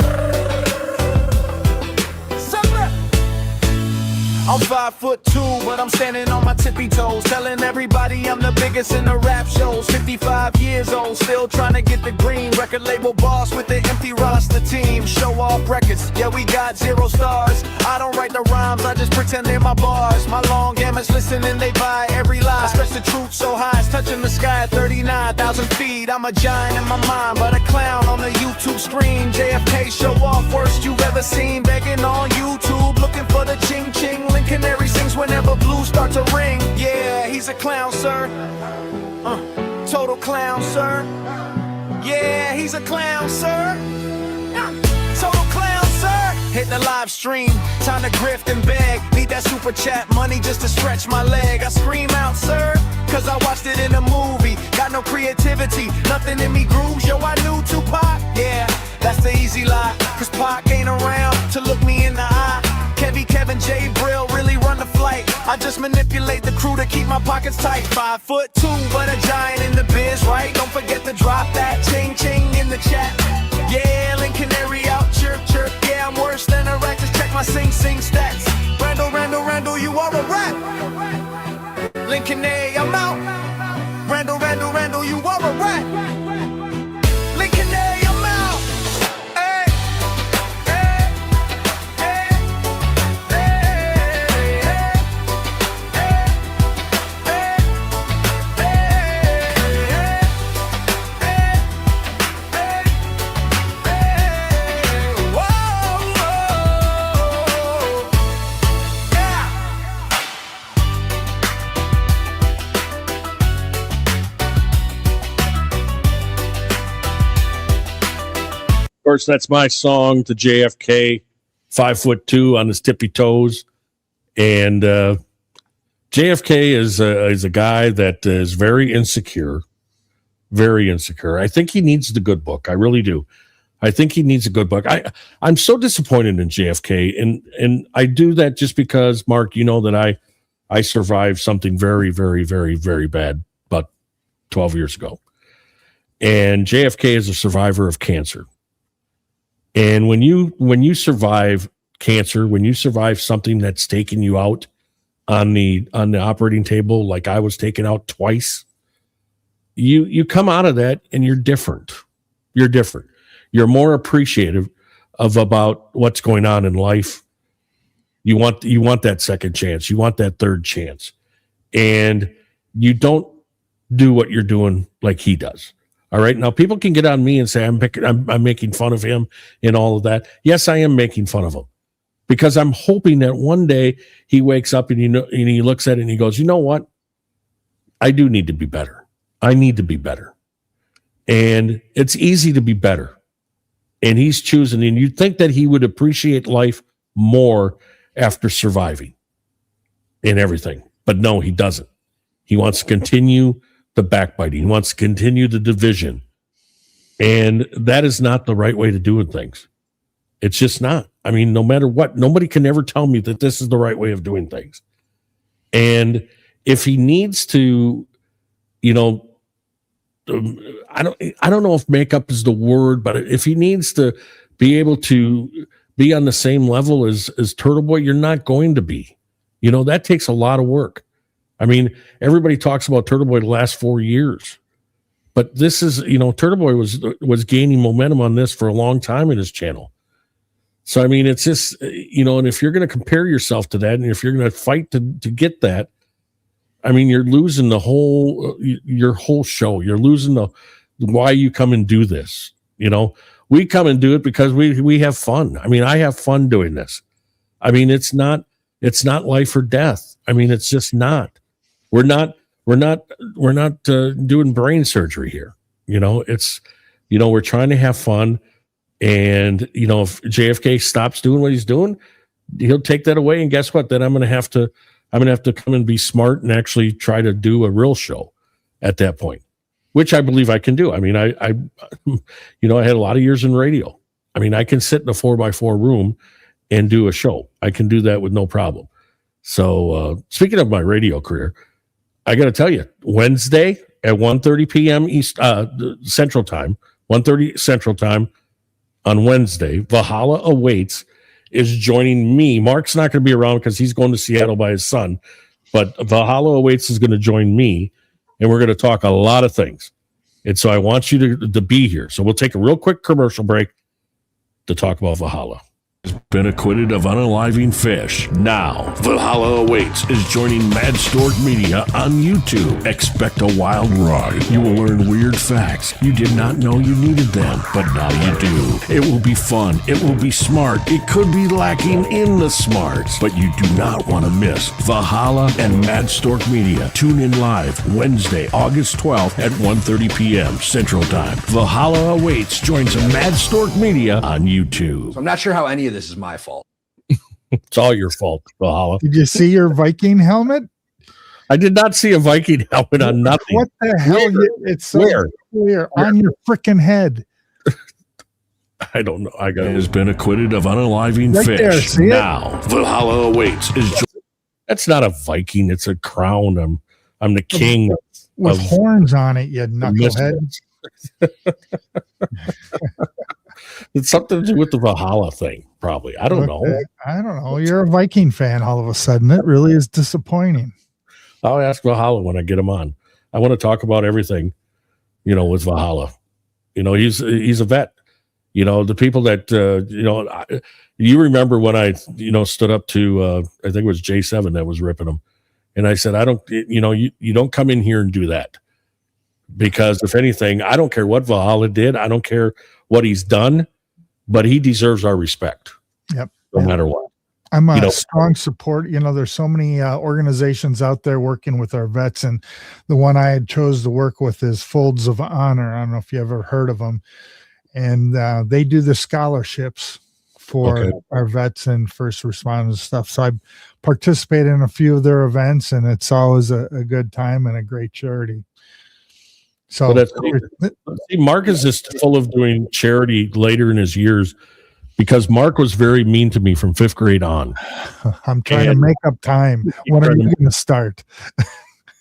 I'm 5'2", but I'm standing on my tippy toes, telling everybody I'm the biggest in the rap shows. 55 years old, still trying to get the green. Record label boss with the empty roster team. Show off records, yeah, we got 0 stars. I don't write the rhymes, I just pretend they're my bars. My long gammons listening, they buy every lie. I stretch the truth so high, it's touching the sky at 39,000 feet. I'm a giant in my mind, but a clown on the YouTube screen. JFK show off, worst you've ever seen. Begging on YouTube, looking for the ching ching. Lynn Canary sings whenever blues start to ring. Yeah, he's a clown, sir. Total clown, sir. Yeah, he's a clown, sir. Total clown, sir. Hit the live stream, time to grift and beg. Need that super chat money just to stretch my leg. I scream out, sir, cause I watched it in a movie. Got no creativity, nothing in me grooves. Yo, I knew Tupac. Yeah, that's the easy lie, cause Pac ain't around to look me in the eye. Kevin J. Brill really run the flight. I just manipulate the crew to keep my pockets tight. 5'2", but a giant in the biz, right? Don't forget to drop that ching ching in the chat. Yeah, Lynn Canary out, chirp chirp. Yeah, I'm worse than a rat. Just check my sing stats. Randall, you are a rat. Lynn Canary, I'm out. Randall, you are a rat. Lynn Canary, I'm out. Hey. Of course, that's my song to JFK, 5'2" on his tippy toes. And JFK is a guy that is very insecure, very insecure. I think he needs the good book. I really do. I think he needs a good book. I'm so disappointed in JFK, and I do that just because, Mark, you know that I survived something very, very, very, very bad about 12 years ago. And JFK is a survivor of cancer. And when you survive cancer, when you survive something that's taken you out on the operating table, like I was taken out twice, you come out of that and you're different. You're different. You're more appreciative of about what's going on in life. You want that second chance. You want that third chance. And you don't do what you're doing like he does. All right. Now people can get on me and say I'm making fun of him and all of that. Yes, I am making fun of him because I'm hoping that one day he wakes up and he looks at it and he goes, you know what? I do need to be better. I need to be better. And it's easy to be better. And he's choosing, and you'd think that he would appreciate life more after surviving and everything. But no, he doesn't. He wants to continue the backbiting. He wants to continue the division. And that is not the right way to do things. It's just not. I mean, no matter what, nobody can ever tell me that this is the right way of doing things. And if he needs to, I don't know if makeup is the word, but if he needs to be able to be on the same level as Turtle Boy, you're not going to be. That takes a lot of work. I mean, everybody talks about Turtle Boy the last 4 years, but this is, Turtle Boy was gaining momentum on this for a long time in his channel. So, I mean, it's just, and if you're going to compare yourself to that, and if you're going to fight to get that, I mean, you're losing your whole show. You're losing why you come and do this. We come and do it because we have fun. I mean, I have fun doing this. I mean, it's not life or death. I mean, it's just not. We're not doing brain surgery here. It's, we're trying to have fun. And, if JFK stops doing what he's doing, he'll take that away. And guess what? Then I'm going to have to come and be smart and actually try to do a real show at that point, which I believe I can do. I mean, I had a lot of years in radio. I mean, I can sit in a 4x4 room and do a show. I can do that with no problem. So speaking of my radio career, I got to tell you, Wednesday at 1:30 p.m. Central Time, 1:30 Central Time on Wednesday, Valhalla Awaits is joining me. Mark's not going to be around because he's going to Seattle by his son, but Valhalla Awaits is going to join me, and we're going to talk a lot of things. And so I want you to be here. So we'll take a real quick commercial break to talk about Valhalla. Has been acquitted of unaliving fish. Now, Valhalla Awaits is joining Madstork Media on YouTube. Expect a wild ride. You will learn weird facts you did not know you needed them, but now you do. It will be fun. It will be smart. It could be lacking in the smarts, but you do not want to miss Valhalla and Madstork Media. Tune in live Wednesday, August 12th at 1:30 p.m. Central Time. Valhalla Awaits joins Madstork Media on YouTube. So I'm not sure how any of this is my fault. It's all your fault, Valhalla. Did you see your Viking helmet? I did not see a Viking helmet on nothing. What the hell? It's so clear on your freaking head. I don't know. Has been acquitted of unaliving Right there, fish. see it? Now, Valhalla Awaits is. That's not a Viking. It's a crown. I'm the king With of horns on it, you knucklehead. It's something to do with the Valhalla thing, probably. I don't know. I don't know. You're a Viking fan all of a sudden. It really is disappointing. I'll ask Valhalla when I get him on. I want to talk about everything, with Valhalla. He's a vet. The people that, you remember when I, stood up to, I think it was J7 that was ripping him. And I said, I don't, you don't come in here and do that. Because if anything, I don't care what Valhalla did. I don't care what he's done, but he deserves our respect. Yep. No matter what. I'm a strong support. There's so many organizations out there working with our vets, and the one I had chose to work with is Folds of Honor. I don't know if you ever heard of them. And they do the scholarships for our vets and first responders stuff. So I participate in a few of their events, and it's always a good time and a great charity. So see, Mark is just full of doing charity later in his years, because Mark was very mean to me from 5th grade on. I'm trying to make up time. When are you going to start?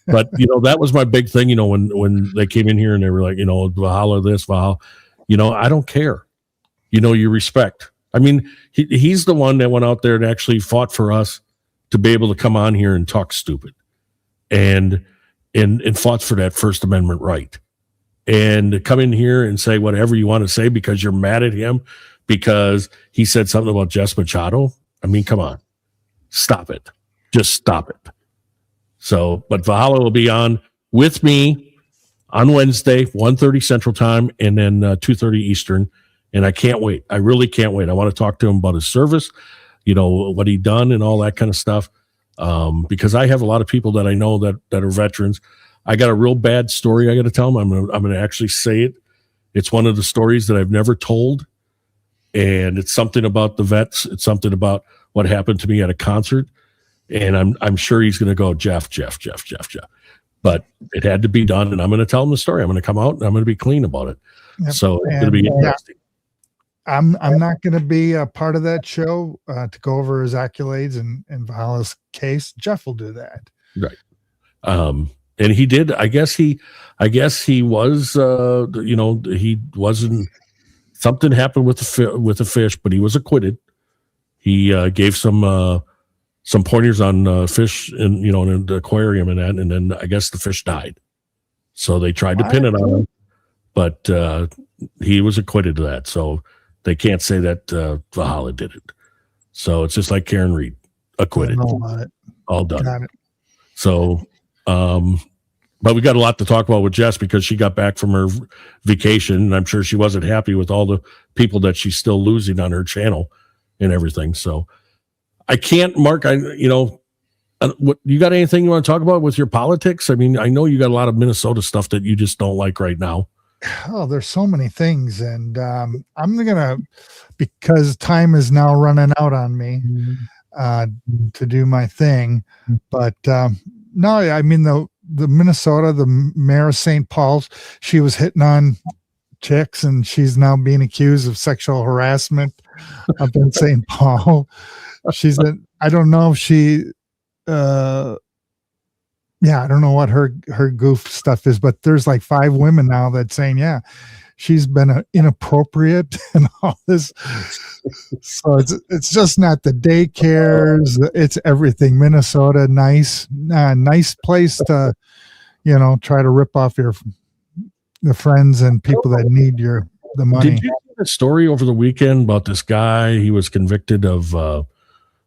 But, that was my big thing, when they came in here and they were like, Valhalla this, Valhalla, I don't care. You respect. I mean, he's the one that went out there and actually fought for us to be able to come on here and talk stupid and fought for that First Amendment right. And to come in here and say whatever you want to say because you're mad at him because he said something about Jess Machado. I mean, come on. Stop it. Just stop it. So, but Valhalla will be on with me on Wednesday, 1:30 Central Time, and then 2:30 Eastern. And I can't wait. I really can't wait. I want to talk to him about his service, what he done and all that kind of stuff. Because I have a lot of people that I know that are veterans. I got a real bad story I got to tell them. I'm going to actually say it. It's one of the stories that I've never told. And it's something about the vets. It's something about what happened to me at a concert. And I'm sure he's going to go, Jeff. But it had to be done. And I'm going to tell him the story. I'm going to come out and I'm going to be clean about it. Yep. So it's going to be interesting. I'm not going to be a part of that show to go over his accolades and Valhalla's case. Jeff will do that. Right. And he did. I guess he was. He wasn't. Something happened with the fish, but he was acquitted. He gave some pointers on fish in the aquarium and that, and then I guess the fish died. So they tried to pin it on him, but he was acquitted of that. So they can't say that Valhalla did it. So it's just like Karen Reed, acquitted, all done. Got it. So, but we got a lot to talk about with Jess because she got back from her vacation, and I'm sure she wasn't happy with all the people that she's still losing on her channel and everything. So I can't, Mark, what, you got anything you want to talk about with your politics? I mean, I know you got a lot of Minnesota stuff that you just don't like right now. Oh, there's so many things. And I'm going to, because time is now running out on me to do my thing. But no, I mean, the Minnesota, the mayor of St. Paul's, she was hitting on chicks and she's now being accused of sexual harassment up in St. Paul. I don't know if she, I don't know what her goof stuff is, but there's like 5 women now that saying, yeah, she's been inappropriate and all this. So it's just not the daycares, it's everything. Minnesota, nice place to, try to rip off the friends and people that need the money. Did you hear the story over the weekend about this guy? He was convicted of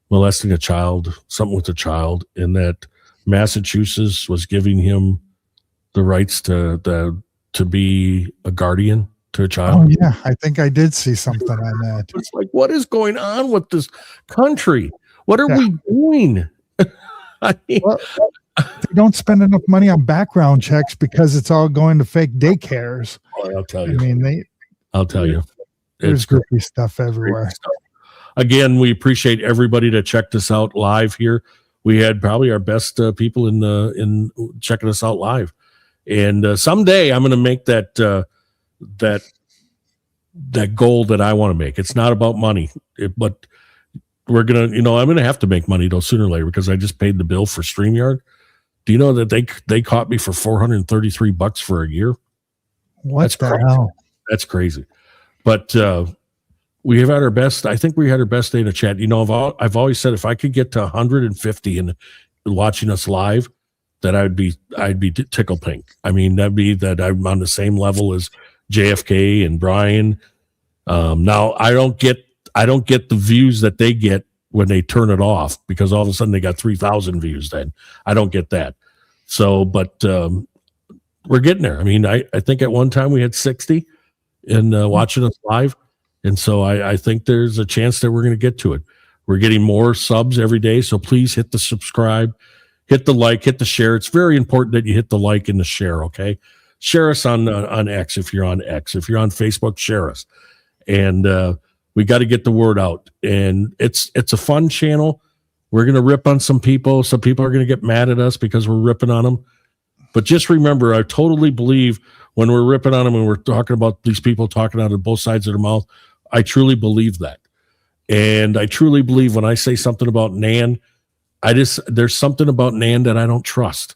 molesting a child, something with a child, and that Massachusetts was giving him the rights to be a guardian to a child. Oh yeah, I think I did see something on that. It's like, what is going on with this country? What are we doing? I mean, they don't spend enough money on background checks because it's all going to fake daycares. I'll tell you. I mean, I'll tell you. There's groupie stuff everywhere. Again, we appreciate everybody that checked us out live here. We had probably our best people in checking us out live. And someday I'm going to make that goal that I want to make. It's not about money, but we're going to, I'm going to have to make money though sooner or later because I just paid the bill for StreamYard. Do you know that they caught me for $433 for a year? That's crazy. Hell? That's crazy. But we have had our best. I think we had our best day to chat. I've always said if I could get to 150 and watching us live, that I'd be tickle pink. I mean, that'd be that I'm on the same level as JFK and Brian. Now I don't get the views that they get when they turn it off because all of a sudden they got 3,000 views. Then I don't get that. So, but we're getting there. I mean, I think at one time we had 60 in watching us live. And so I think there's a chance that we're going to get to it. We're getting more subs every day. So please hit the subscribe, hit the like, hit the share. It's very important that you hit the like and the share. Okay. Share us on X. If you're on X, if you're on Facebook, share us. And We got to get the word out, and it's a fun channel. We're going to rip on some people. Some people are going to get mad at us because we're ripping on them. But just remember, I totally believe when we're ripping on them and we're talking about these people talking out of both sides of their mouth, I truly believe that. And I truly believe when I say something about Nan, there's something about Nan that I don't trust.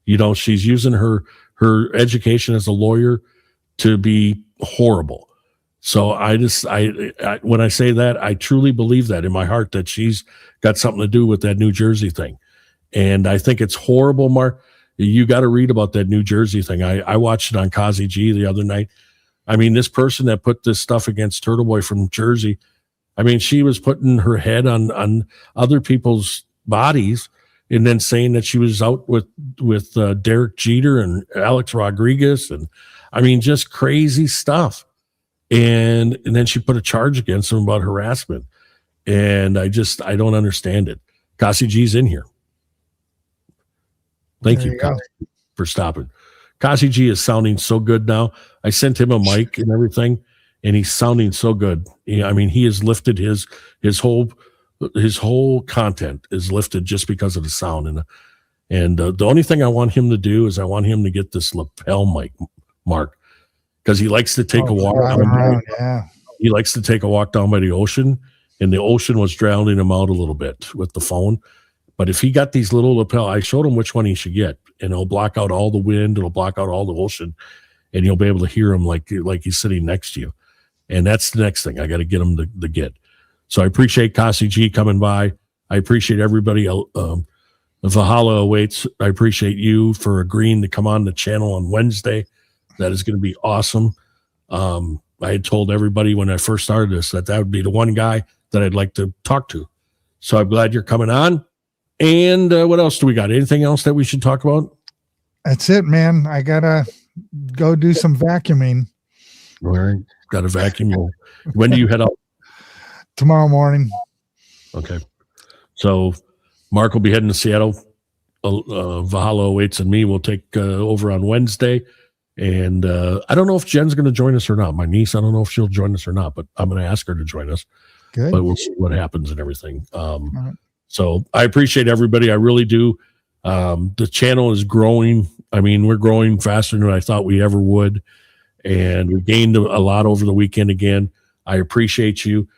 You know, she's using her education as a lawyer to be horrible. So I when I say that, I truly believe that in my heart that she's got something to do with that New Jersey thing. And I think it's horrible, Mark. You got to read about that New Jersey thing. I watched it on Kazi G the other night. I mean, this person that put this stuff against Turtle Boy from Jersey, I mean, she was putting her head on other people's bodies and then saying that she was out with Derek Jeter and Alex Rodriguez. And I mean, just crazy stuff. And then she put a charge against him about harassment. And I don't understand it. Kasi G's in here. Thank you, Kasi, for stopping. Kasi G is sounding so good now. I sent him a mic and everything, and he's sounding so good. I mean, he has lifted his whole content is lifted just because of the sound. And the only thing I want him to do is I want him to get this lapel mic, Mark, because he likes to take a walk down. He likes to take a walk down by the ocean, and the ocean was drowning him out a little bit with the phone. But if he got these little lapel, I showed him which one he should get, and it'll block out all the wind, it'll block out all the ocean, and you'll be able to hear him like he's sitting next to you. And that's the next thing I got to get him to get. So I appreciate Kasi G coming by. I appreciate everybody. Valhalla awaits. I appreciate you for agreeing to come on the channel on Wednesday. That is going to be awesome. I had told everybody when I first started this that would be the one guy that I'd like to talk to. So I'm glad you're coming on. And what else do we got? Anything else that we should talk about? That's it, man. I got to go do some vacuuming. All right. Got a vacuum. When do you head out? Tomorrow morning. Okay. So Mark will be heading to Seattle. Valhalla awaits and me will take over on Wednesday. And I don't know if Jen's going to join us or not. My niece, I don't know if she'll join us or not, but I'm going to ask her to join us. Good. But we'll see what happens and everything. Right. So I appreciate everybody. I really do. The channel is growing. I mean, we're growing faster than I thought we ever would. And we gained a lot over the weekend again. I appreciate you.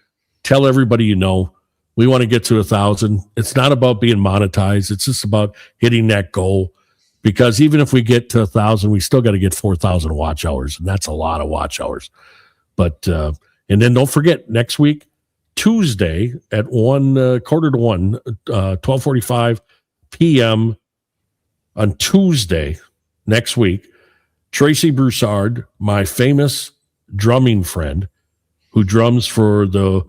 Tell everybody you know. We want to get to 1,000. It's not about being monetized. It's just about hitting that goal. Because even if we get to 1,000, we still got to get 4,000 watch hours. And that's a lot of watch hours. But, and then don't forget, next week, Tuesday at 12:45 p.m. on Tuesday next week, Tracy Broussard, my famous drumming friend who drums for the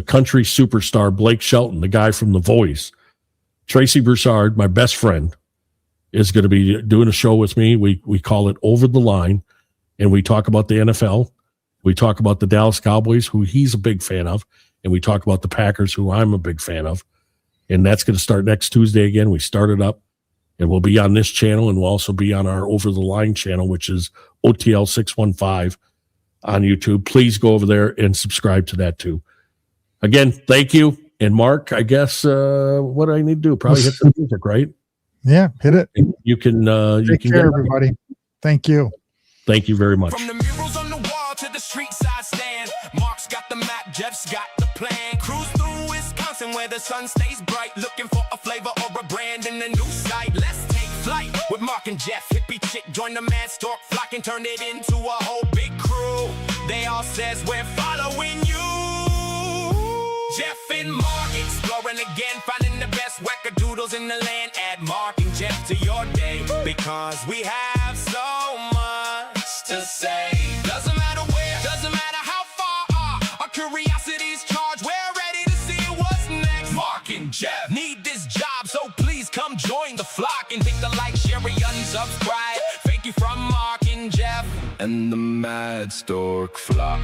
country superstar Blake Shelton, the guy from The Voice. Tracy Broussard, my best friend, is going to be doing a show with me. We call it Over the Line, and we talk about the NFL. We talk about the Dallas Cowboys, who he's a big fan of, and we talk about the Packers, who I'm a big fan of. And that's going to start next Tuesday again. We started up, and we'll be on this channel, and we'll also be on our Over the Line channel, which is OTL 615 on YouTube. Please go over there and subscribe to that too. Again, thank you. And Mark, I guess what do I need to do? Probably hit the music, right? Yeah, hit it. You can take care, everybody. Thank you. Thank you very much. From the murals on the wall to the street side stand, Mark's got the map, Jeff's got the plan. Cruise through Wisconsin where the sun stays bright, looking for a flavor or a brand in a new sight. Let's take flight with Mark and Jeff. Hippie chick join the Madstork flock and turn it into a whole big crew. They all says we're following you. Jeff and Mark exploring again, finding the best wackadoodles in the land. Add Mark and Jeff to your day, because we have so much to say. Doesn't matter where, doesn't matter how far, our curiosity's charged. We're ready to see what's next. Mark and Jeff need this job, so please come join the flock and hit the like, share, and unsubscribe. Thank you from Mark and Jeff and the Madstork flock.